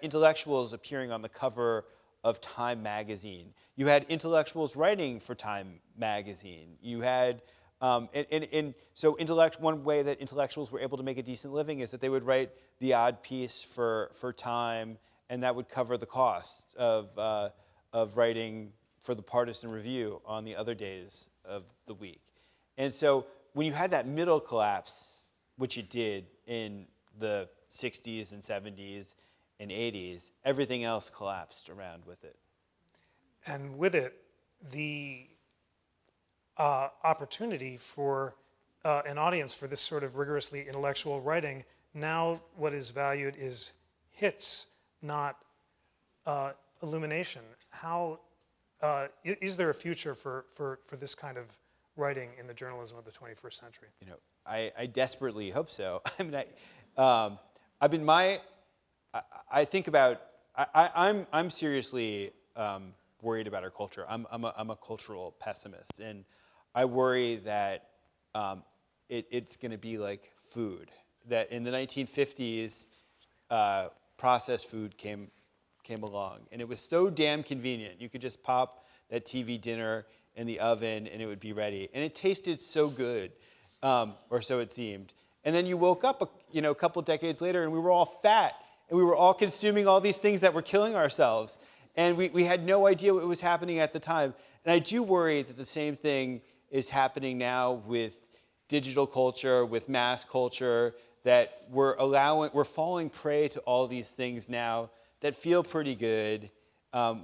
intellectuals appearing on the cover of Time magazine. You had intellectuals writing for Time magazine. You had, one way that intellectuals were able to make a decent living is that they would write the odd piece for Time, and that would cover the cost of writing for the partisan review on the other days of the week. And so when you had that middle collapse, which it did in the 60s and 70s and 80s, everything else collapsed around with it. And with it, the opportunity for an audience for this sort of rigorously intellectual writing, now what is valued is hits, not illumination. How is there a future for this kind of writing in the journalism of the 21st century? You know, I desperately hope so. I mean, I think about, I'm seriously worried about our culture. I'm a cultural pessimist, and I worry that it's going to be like food. That in the 1950s, processed food came along, and it was so damn convenient. You could just pop that TV dinner in the oven, and it would be ready, and it tasted so good, or so it seemed. And then you woke up, a couple decades later, and we were all fat, and we were all consuming all these things that were killing ourselves, and we had no idea what was happening at the time. And I do worry that the same thing is happening now with digital culture, with mass culture, that we're falling prey to all these things now that feel pretty good.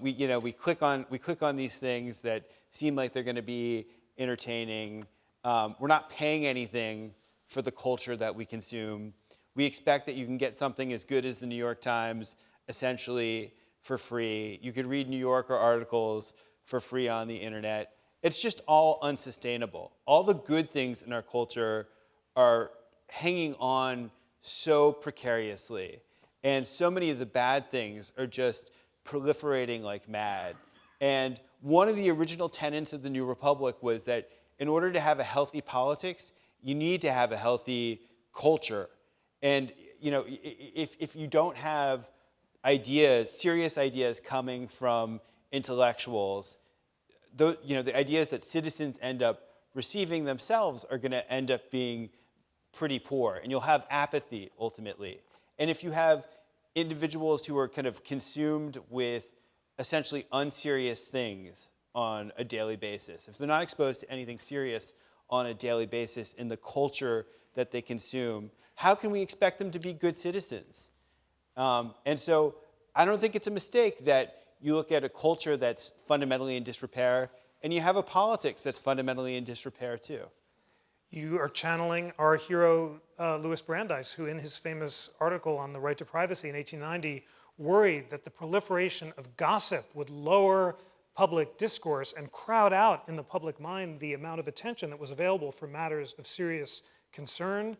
We click on these things that seem like they're going to be entertaining. We're not paying anything for the culture that we consume. We expect that you can get something as good as the New York Times essentially for free. You could read New Yorker articles for free on the internet. It's just all unsustainable. All the good things in our culture are hanging on so precariously. And so many of the bad things are just proliferating like mad. And one of the original tenets of the New Republic was that in order to have a healthy politics, you need to have a healthy culture. And if you don't have ideas, serious ideas coming from intellectuals, the ideas that citizens end up receiving themselves are going to end up being pretty poor, and you'll have apathy ultimately. And if you have individuals who are kind of consumed with essentially unserious things on a daily basis, if they're not exposed to anything serious on a daily basis in the culture that they consume, how can we expect them to be good citizens? And so I don't think it's a mistake that you look at a culture that's fundamentally in disrepair, and you have a politics that's fundamentally in disrepair too. You are channeling our hero, Louis Brandeis, who in his famous article on the right to privacy in 1890 worried that the proliferation of gossip would lower public discourse and crowd out in the public mind the amount of attention that was available for matters of serious concern.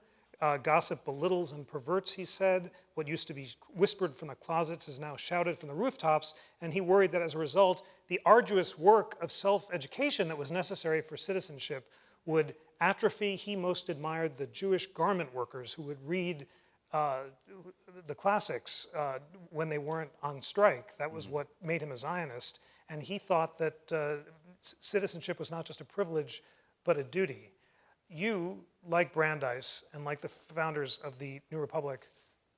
Gossip belittles and perverts, he said. What used to be whispered from the closets is now shouted from the rooftops. And he worried that as a result, the arduous work of self-education that was necessary for citizenship would atrophy. He most admired the Jewish garment workers who would read the classics when they weren't on strike. That was what made him a Zionist. And he thought that citizenship was not just a privilege, but a duty. You, like Brandeis and like the founders of the New Republic,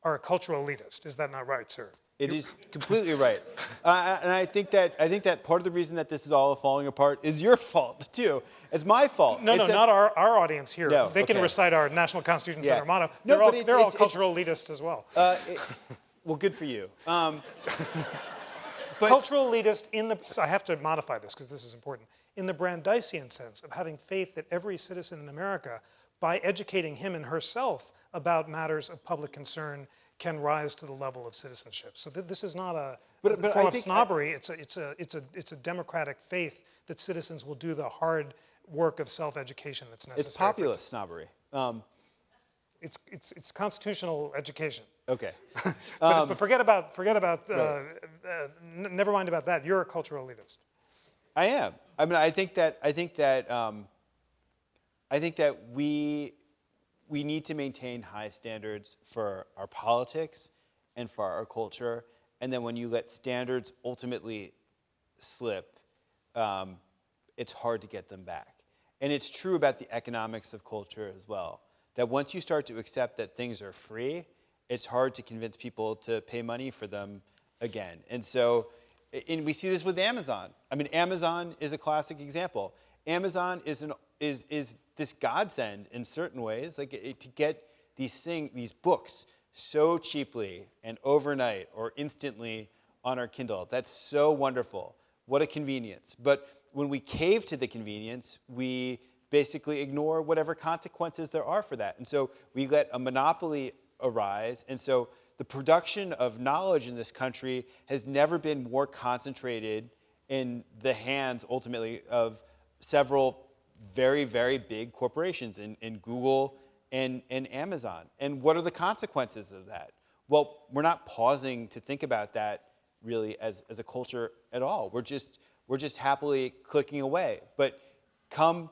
are a cultural elitist. Is that not right, sir? It is completely right. And I think that part of the reason that this is all falling apart is your fault, too. It's my fault. No, not our audience here. No, they can okay. recite our National Constitution Yeah. Center motto. No, They're all cultural elitists as well. Well, good for you. Cultural elitist so I have to modify this because this is important. In the Brandeisian sense of having faith that every citizen in America, by educating him and herself about matters of public concern, can rise to the level of citizenship. So this is not a form of snobbery. It's a democratic faith that citizens will do the hard work of self-education that's necessary. It's populist snobbery. It's constitutional education. Okay. But forget about Right. never mind about that. You're a cultural elitist. I am. I mean, I think that we need to maintain high standards for our politics and for our culture. And then when you let standards ultimately slip, it's hard to get them back. And it's true about the economics of culture as well. That once you start to accept that things are free, it's hard to convince people to pay money for them again. And so and we see this with Amazon. I mean, Amazon is a classic example. Amazon is this godsend in certain ways, like to get these books so cheaply and overnight or instantly on our Kindle. That's so wonderful. What a convenience. But when we cave to the convenience, we basically ignore whatever consequences there are for that. And so we let a monopoly arise. And so the production of knowledge in this country has never been more concentrated in the hands, ultimately, of several very, very big corporations in Google and Amazon. And what are the consequences of that? Well, we're not pausing to think about that really as a culture at all. We're just happily clicking away. But come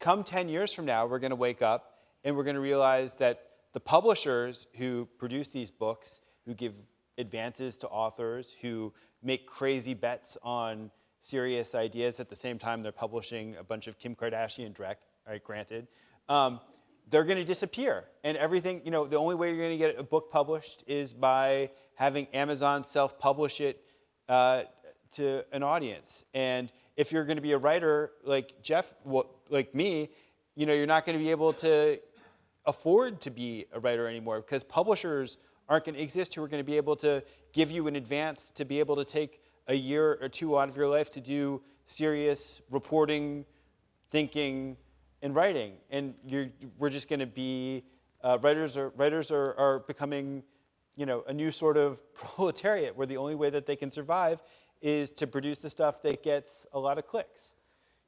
10 years from now, we're going to wake up and we're going to realize that the publishers who produce these books, who give advances to authors, who make crazy bets on serious ideas at the same time they're publishing a bunch of Kim Kardashian dreck, right, granted, they're going to disappear. And everything, the only way you're going to get a book published is by having Amazon self-publish it to an audience. And if you're going to be a writer like Jeff, like me, you're not going to be able to afford to be a writer anymore because publishers aren't going to exist who are going to be able to give you an advance to be able to take a year or two out of your life to do serious reporting, thinking, and writing. And we're just going to be writers are becoming, a new sort of proletariat where the only way that they can survive is to produce the stuff that gets a lot of clicks.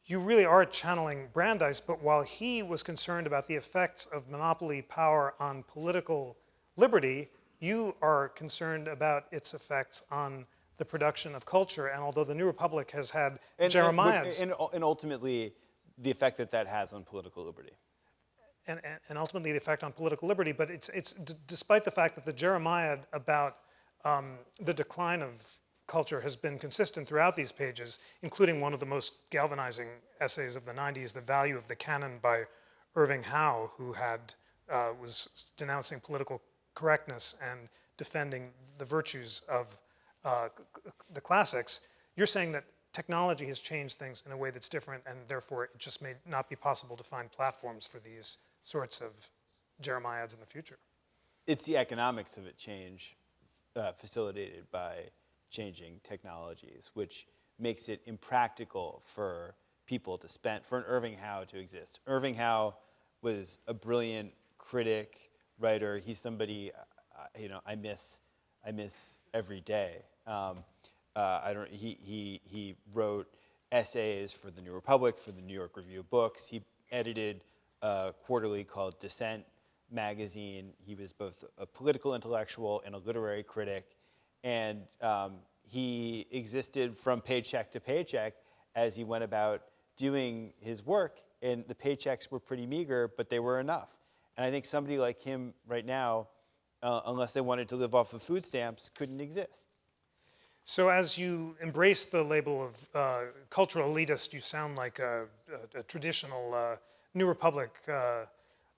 You really are channeling Brandeis, but while he was concerned about the effects of monopoly power on political liberty, you are concerned about its effects on the production of culture. And although the New Republic has had Jeremiah's... And ultimately, the effect that has on political liberty. And ultimately the effect on political liberty, but it's despite the fact that the Jeremiah about the decline of culture has been consistent throughout these pages, including one of the most galvanizing essays of the 90s, The Value of the Canon by Irving Howe, who was denouncing political correctness and defending the virtues of the classics. You're saying that technology has changed things in a way that's different, and therefore it just may not be possible to find platforms for these sorts of Jeremiads in the future. It's the economics of it change facilitated by changing technologies, which makes it impractical for people to spend, for an Irving Howe to exist. Irving Howe was a brilliant critic, writer. He's somebody, I miss every day. He wrote essays for the New Republic, for the New York Review of Books. He edited a quarterly called Dissent magazine. He was both a political intellectual and a literary critic. And he existed from paycheck to paycheck as he went about doing his work. And the paychecks were pretty meager, but they were enough. And I think somebody like him right now, unless they wanted to live off of food stamps, couldn't exist. So as you embrace the label of cultural elitist, you sound like a traditional New Republic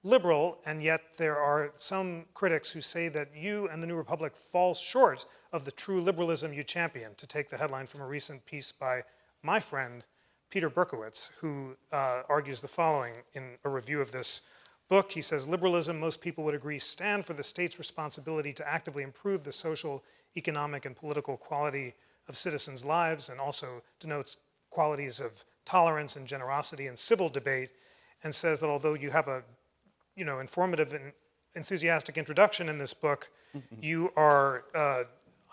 liberal, and yet there are some critics who say that you and the New Republic fall short of the true liberalism you champion, to take the headline from a recent piece by my friend, Peter Berkowitz, who argues the following in a review of this book. He says, liberalism, most people would agree, stand for the state's responsibility to actively improve the social, economic, and political quality of citizens' lives, and also denotes qualities of tolerance and generosity and civil debate, and says that although you have a informative and enthusiastic introduction in this book, you are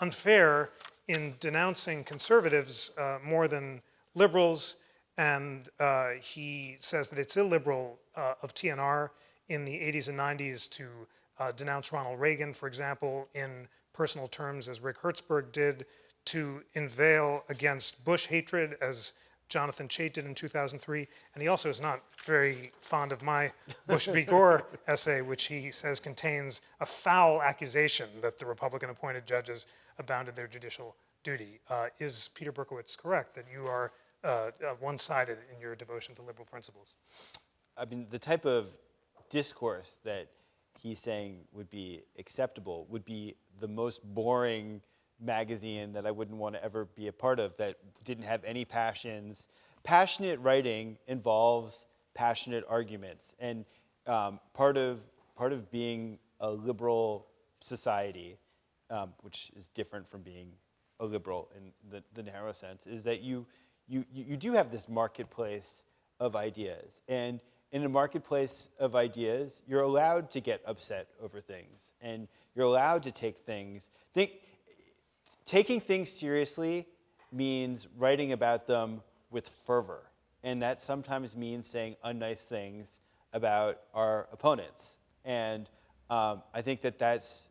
unfair in denouncing conservatives more than liberals, and he says that it's illiberal of TNR in the 80s and 90s to denounce Ronald Reagan, for example, in personal terms, as Rick Hertzberg did, to unveil against Bush hatred, as Jonathan Chait did in 2003, and he also is not very fond of my Bush v. Gore essay, which he says contains a foul accusation that the Republican-appointed judges abounded their judicial duty. Is Peter Berkowitz correct that you are one-sided in your devotion to liberal principles? I mean, the type of discourse that he's saying would be acceptable would be the most boring magazine that I wouldn't want to ever be a part of, that didn't have any passions. Passionate writing involves passionate arguments, and part of being a liberal society, which is different from being a liberal in the narrow sense, is that you do have this marketplace of ideas, and in a marketplace of ideas, you're allowed to get upset over things, and you're allowed to take things. Taking things seriously means writing about them with fervor, and that sometimes means saying unnice things about our opponents. And I think that that's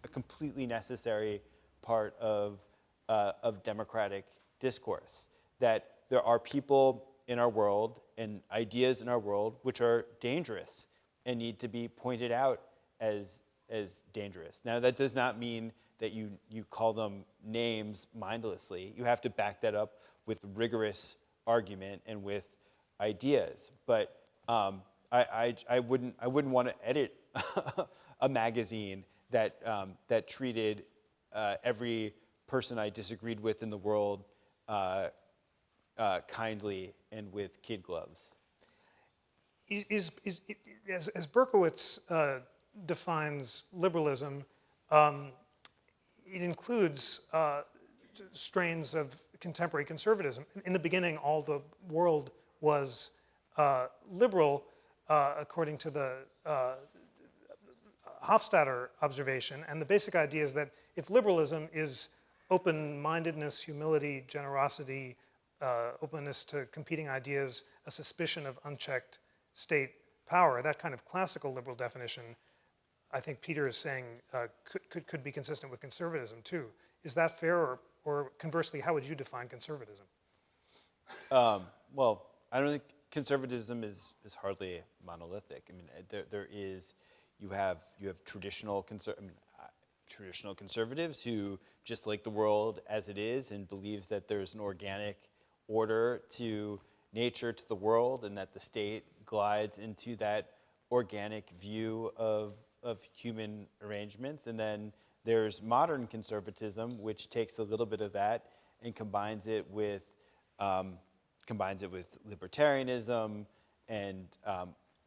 a completely necessary part of democratic discourse, that there are people in our world and ideas in our world which are dangerous and need to be pointed out as dangerous. Now, that does not mean that you call them names mindlessly. You have to back that up with rigorous argument and with ideas. But I wouldn't want to edit a magazine that treated every person I disagreed with in the world kindly and with kid gloves. As Berkowitz defines liberalism, it includes strains of contemporary conservatism. In the beginning, all the world was liberal, according to the Hofstadter observation. And the basic idea is that if liberalism is open-mindedness, humility, generosity, openness to competing ideas, a suspicion of unchecked state power, that kind of classical liberal definition, I think Peter is saying could be consistent with conservatism too. Is that fair, or conversely, how would you define conservatism? Well, I don't think conservatism is hardly monolithic. I mean, you have traditional traditional conservatives who just like the world as it is and believes that there's an organic order to nature, to the world, and that the state glides into that organic view of human arrangements. And then there's modern conservatism, which takes a little bit of that and combines it with libertarianism and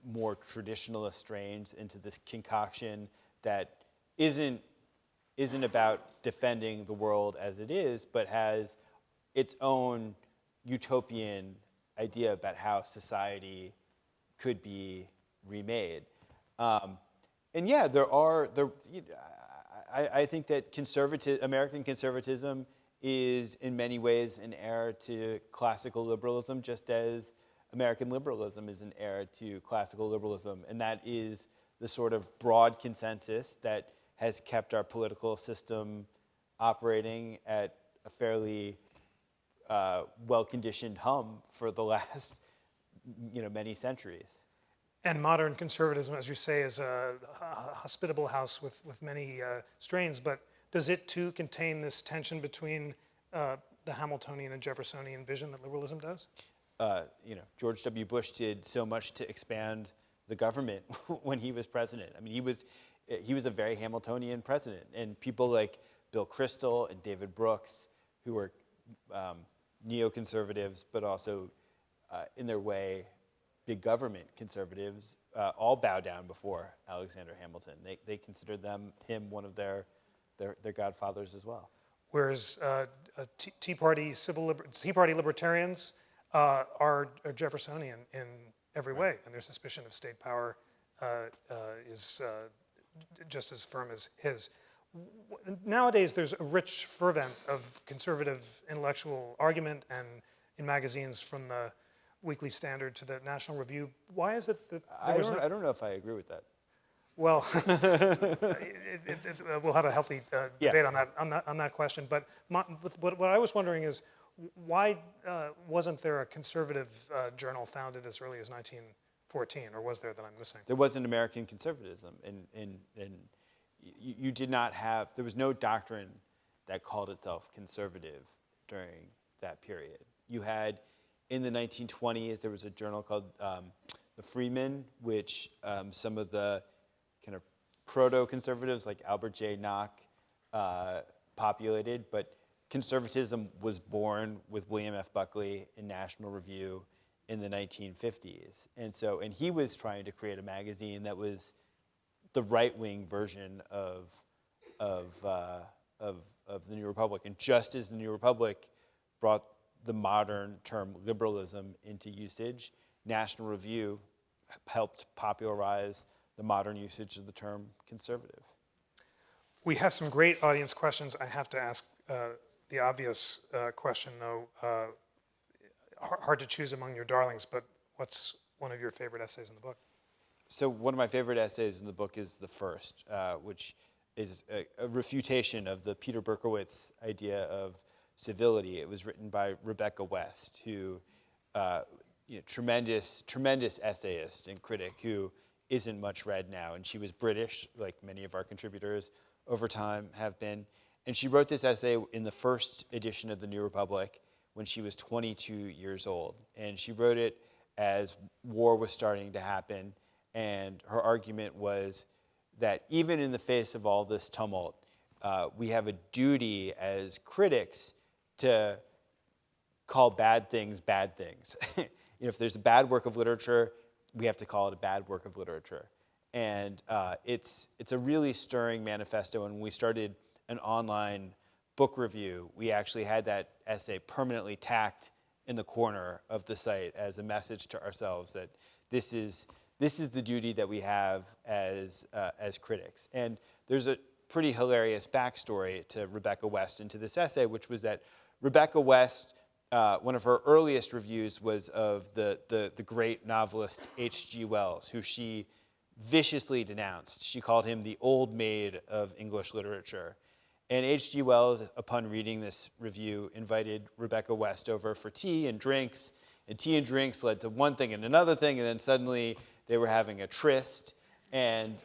more traditionalist strains into this concoction that isn't about defending the world as it is, but has its own utopian idea about how society could be remade. And yeah, I think that American conservatism is in many ways an heir to classical liberalism, just as American liberalism is an heir to classical liberalism. And that is the sort of broad consensus that has kept our political system operating at a fairly well-conditioned hum for the last many centuries. And modern conservatism, as you say, is a hospitable house with many strains, but does it too contain this tension between the Hamiltonian and Jeffersonian vision that liberalism does? George W. Bush did so much to expand the government when he was president. I mean, he was a very Hamiltonian president, and people like Bill Kristol and David Brooks, who were neoconservatives, but also in their way big government conservatives, all bow down before Alexander Hamilton. They considered him one of their godfathers as well. Whereas Tea Party libertarians are Jeffersonian in every way, and their suspicion of state power is just as firm as his. Nowadays, there's a rich fervent of conservative intellectual argument, and in magazines from the Weekly Standard to the National Review. Why is it that I don't know if I agree with that. Well, we'll have a healthy debate on that question. But what I was wondering is, why wasn't there a conservative journal founded as early as 1914, or was there that I'm missing? There was an American conservatism, and you did not have. There was no doctrine that called itself conservative during that period. You had. In the 1920s, there was a journal called The Freeman, which some of the kind of proto-conservatives like Albert J. Nock populated, but conservatism was born with William F. Buckley in National Review in the 1950s. And he was trying to create a magazine that was the right-wing version of the New Republic. And just as the New Republic brought the modern term liberalism into usage, National Review helped popularize the modern usage of the term conservative. We have some great audience questions. I have to ask the obvious question, though. Hard to choose among your darlings, but what's one of your favorite essays in the book? So one of my favorite essays in the book is the first, which is a refutation of the Peter Berkowitz idea of civility. It was written by Rebecca West, who, tremendous essayist and critic who isn't much read now. And she was British, like many of our contributors over time have been. And she wrote this essay in the first edition of the New Republic when she was 22 years old. And she wrote it as war was starting to happen. And her argument was that even in the face of all this tumult, we have a duty as critics to call bad things bad things. If there's a bad work of literature, we have to call it a bad work of literature. And it's a really stirring manifesto. And when we started an online book review, we actually had that essay permanently tacked in the corner of the site as a message to ourselves that this is the duty that we have as critics. And there's a pretty hilarious backstory to Rebecca West and to this essay, which was that Rebecca West, one of her earliest reviews was of the great novelist H.G. Wells, who she viciously denounced. She called him the old maid of English literature. And H.G. Wells, upon reading this review, invited Rebecca West over for tea and drinks. And tea and drinks led to one thing and another thing, and then suddenly they were having a tryst. And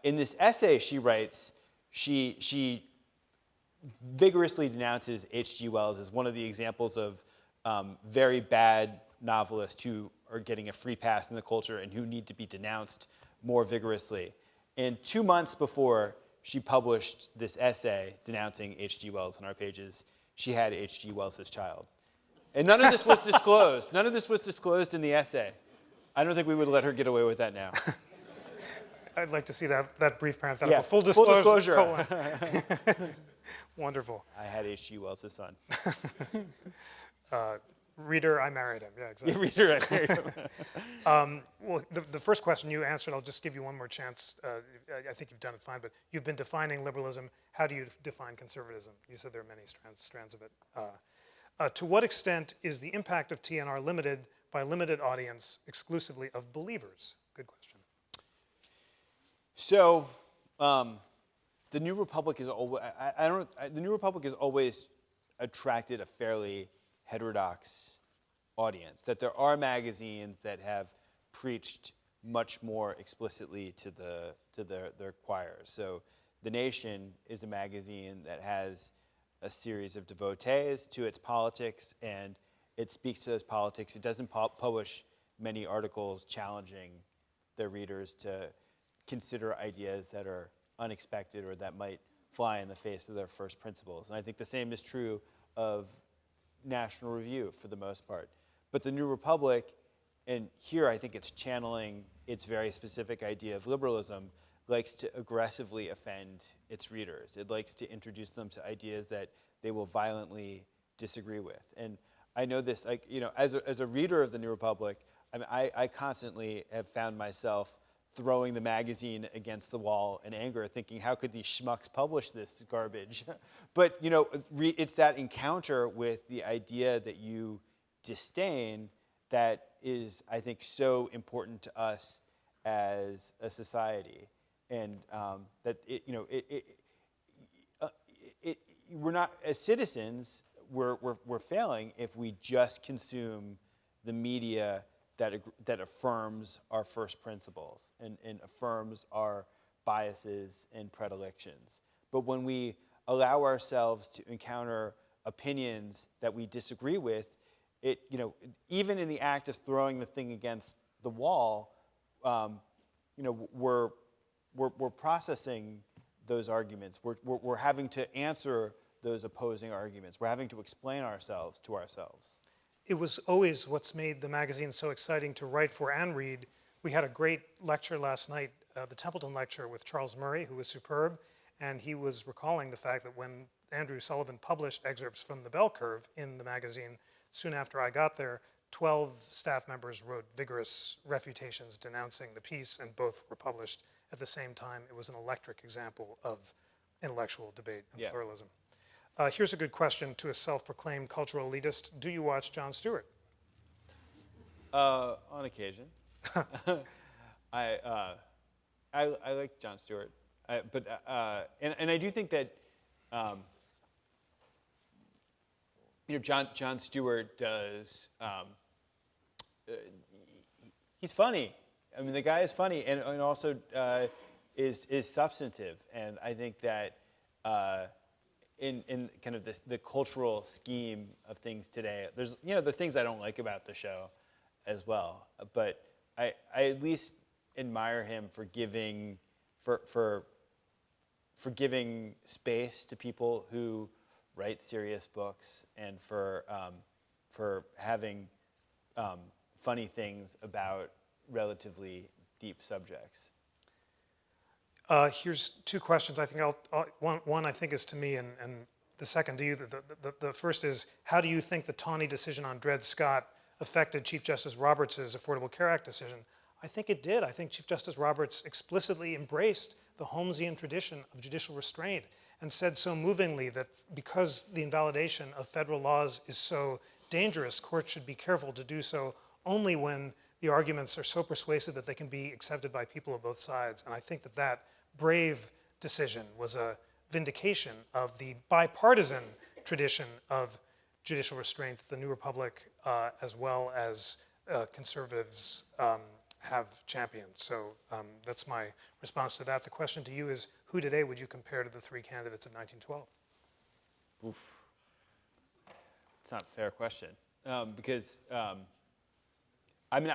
in this essay she writes, she vigorously denounces H.G. Wells as one of the examples of very bad novelists who are getting a free pass in the culture and who need to be denounced more vigorously. And 2 months before she published this essay denouncing H.G. Wells on our pages, she had H.G. Wells' child. And none of this was disclosed. None of this was disclosed in the essay. I don't think we would let her get away with that now. I'd like to see that brief parenthetical. Yeah, Full disclosure. colon. Wonderful. I had H.G. Wells' son. Reader, I married him. Yeah, exactly. Reader, I married him. Well, the first question you answered, I'll just give you one more chance. I think you've done it fine, but you've been defining liberalism. How do you define conservatism? You said there are many strands of it. To what extent is the impact of TNR limited by a limited audience exclusively of believers? Good question. So, the New Republic is always, the New Republic has always attracted a fairly heterodox audience. That there are magazines that have preached much more explicitly to their choirs. So, The Nation is a magazine that has a series of devotees to its politics, and it speaks to those politics. It doesn't publish many articles challenging their readers to consider ideas that are unexpected or that might fly in the face of their first principles. And I think the same is true of National Review for the most part. But the New Republic, and here I think it's channeling its very specific idea of liberalism, likes to aggressively offend its readers. It likes to introduce them to ideas that they will violently disagree with. And I know this, like, as a reader of the New Republic, I constantly have found myself throwing the magazine against the wall in anger, thinking, how could these schmucks publish this garbage? But it's that encounter with the idea that you disdain that is, I think, so important to us as a society, and that we're not, as citizens, we're failing if we just consume the media that affirms our first principles and affirms our biases and predilections. But when we allow ourselves to encounter opinions that we disagree with, even in the act of throwing the thing against the wall, we're processing those arguments. We're having to answer those opposing arguments. We're having to explain ourselves to ourselves. It was always what's made the magazine so exciting to write for and read. We had a great lecture last night, the Templeton lecture with Charles Murray, who was superb, and he was recalling the fact that when Andrew Sullivan published excerpts from the Bell Curve in the magazine, soon after I got there, 12 staff members wrote vigorous refutations denouncing the piece, and both were published at the same time. It was an electric example of intellectual debate and pluralism. Here's a good question to a self-proclaimed cultural elitist. Do you watch Jon Stewart? On occasion. I like Jon Stewart, but I do think that Jon Stewart does. He's funny. I mean, the guy is funny, and also is substantive. And I think that in kind of the cultural scheme of things today, there's there are things I don't like about the show, as well. But I at least admire him for giving for giving space to people who write serious books, and for having funny things about relatively deep subjects. Here's two questions. I think one I think is to me, and the second to you. The first is, how do you think the Tawney decision on Dred Scott affected Chief Justice Roberts' Affordable Care Act decision? I think it did. I think Chief Justice Roberts explicitly embraced the Holmesian tradition of judicial restraint and said so movingly that because the invalidation of federal laws is so dangerous, courts should be careful to do so only when the arguments are so persuasive that they can be accepted by people of both sides. And I think that that brave decision was a vindication of the bipartisan tradition of judicial restraint that the New Republic, as well as conservatives, have championed. So that's my response to that. The question to you is, who today would you compare to the three candidates of 1912? Oof. It's not a fair question, because I mean,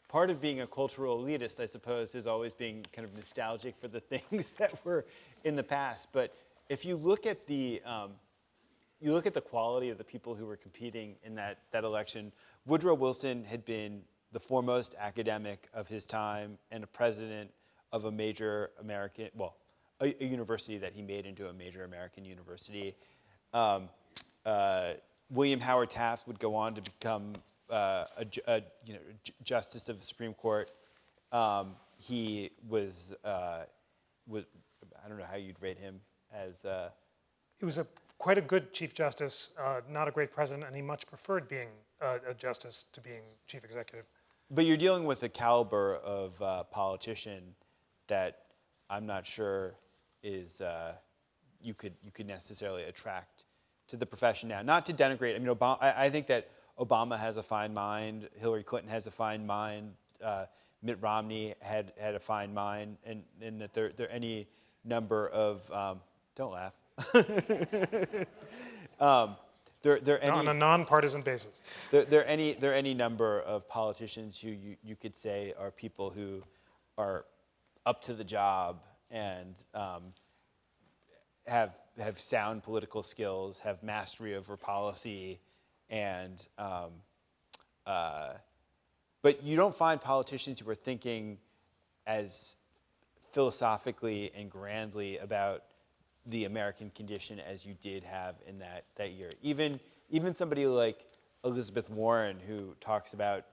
part of being a cultural elitist, I suppose, is always being kind of nostalgic for the things that were in the past. But if you look at the quality of the people who were competing in that election, Woodrow Wilson had been the foremost academic of his time and a president of a major American, well, a university that he made into a major American university. William Howard Taft would go on to become justice of the Supreme Court. He was I don't know how you'd rate him as. He was quite a good Chief Justice, not a great president, and he much preferred being a justice to being chief executive. But you're dealing with a caliber of politician that I'm not sure is you could necessarily attract to the profession now. Not to denigrate. I mean, I think that Obama has a fine mind. Hillary Clinton has a fine mind. Mitt Romney had a fine mind, and that there are any number of don't laugh. On a nonpartisan basis. There are any number of politicians who you could say are people who are up to the job and have sound political skills, have mastery over policy, and but you don't find politicians who are thinking as philosophically and grandly about the American condition as you did have in that year. Even somebody like Elizabeth Warren, who talks about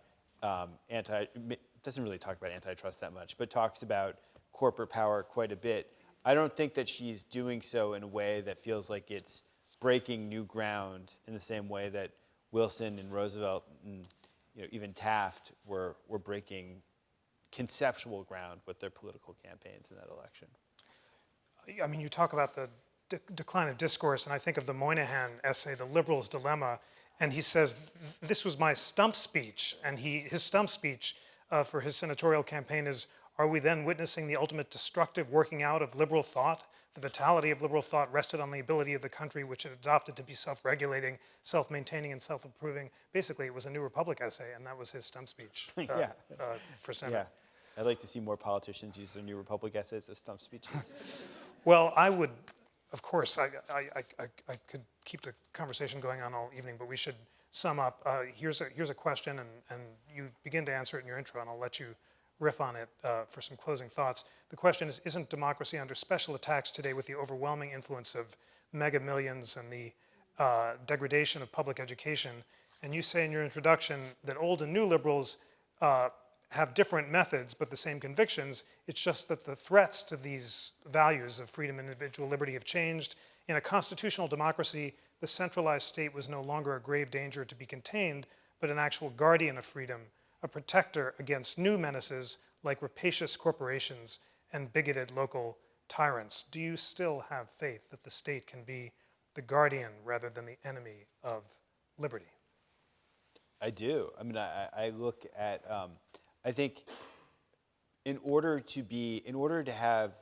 doesn't really talk about antitrust that much, but talks about corporate power quite a bit. I don't think that she's doing so in a way that feels like it's breaking new ground in the same way that Wilson and Roosevelt and even Taft were breaking conceptual ground with their political campaigns in that election. I mean, you talk about the decline of discourse, and I think of the Moynihan essay, The Liberal's Dilemma, and he says, this was my stump speech, and his stump speech for his senatorial campaign is, are we then witnessing the ultimate destructive working out of liberal thought? The vitality of liberal thought rested on the ability of the country which it adopted to be self-regulating, self-maintaining, and self-improving. Basically, it was a New Republic essay, and that was his stump speech for Senate. I'd like to see more politicians use their New Republic essays as stump speeches. Well, I would, of course, I could keep the conversation going on all evening, but we should sum up. Here's a question, and you begin to answer it in your intro, and I'll let you riff on it for some closing thoughts. The question is, isn't democracy under special attacks today with the overwhelming influence of mega millions and the degradation of public education? And you say in your introduction that old and new liberals have different methods but the same convictions. It's just that the threats to these values of freedom and individual liberty have changed. In a constitutional democracy, the centralized state was no longer a grave danger to be contained, but an actual guardian of freedom, a protector against new menaces like rapacious corporations and bigoted local tyrants. Do you still have faith that the state can be the guardian rather than the enemy of liberty? I do. I mean, I look at, I think in order to have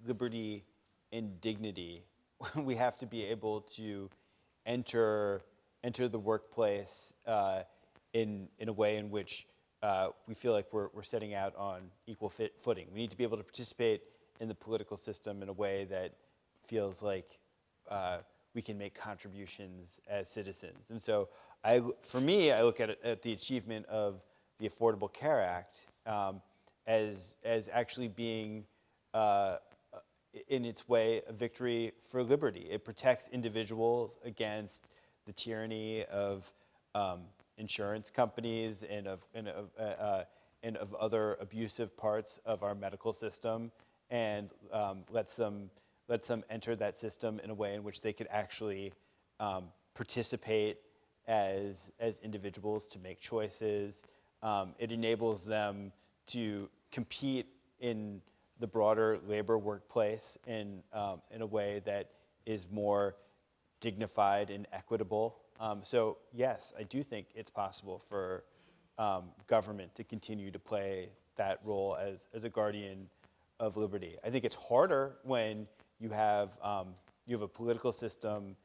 liberty and dignity, we have to be able to enter the workplace in a way in which we feel like we're setting out on equal footing. We need to be able to participate in the political system in a way that feels like we can make contributions as citizens. And so, for me, I look at the achievement of the Affordable Care Act as actually being, in its way, a victory for liberty. It protects individuals against the tyranny of insurance companies and of other abusive parts of our medical system, and lets them enter that system in a way in which they could actually participate as individuals, to make choices. It enables them to compete in the broader labor workplace in a way that is more dignified and equitable. So yes, I do think it's possible for government to continue to play that role as a guardian of liberty. I think it's harder when you have a political system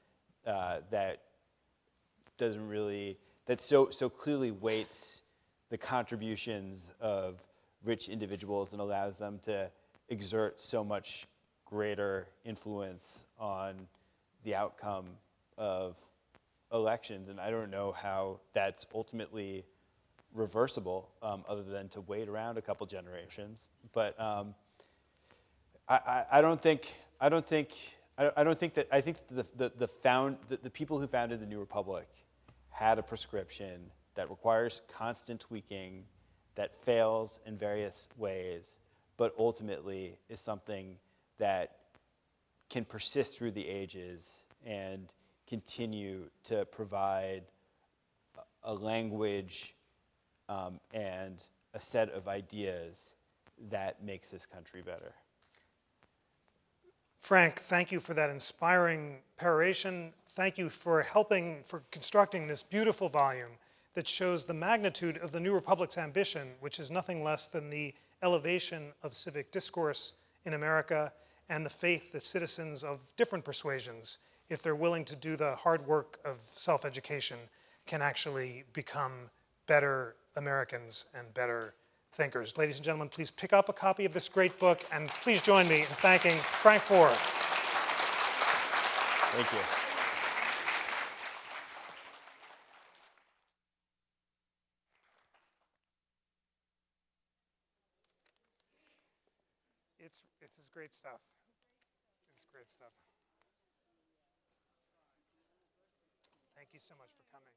that doesn't really, that so clearly weights the contributions of rich individuals and allows them to exert so much greater influence on the outcome of elections. And I don't know how that's ultimately reversible, other than to wait around a couple generations. But I think that the people who founded the New Republic had a prescription that requires constant tweaking, that fails in various ways, but ultimately is something that can persist through the ages and continue to provide a language and a set of ideas that makes this country better. Frank, thank you for that inspiring peroration. Thank you for constructing this beautiful volume that shows the magnitude of the New Republic's ambition, which is nothing less than the elevation of civic discourse in America and the faith that citizens of different persuasions, if they're willing to do the hard work of self-education, can actually become better Americans and better thinkers. Ladies and gentlemen, please pick up a copy of this great book, and please join me in thanking Frank Foer. Thank you. It's great stuff. It's great stuff. Thank you so much for coming.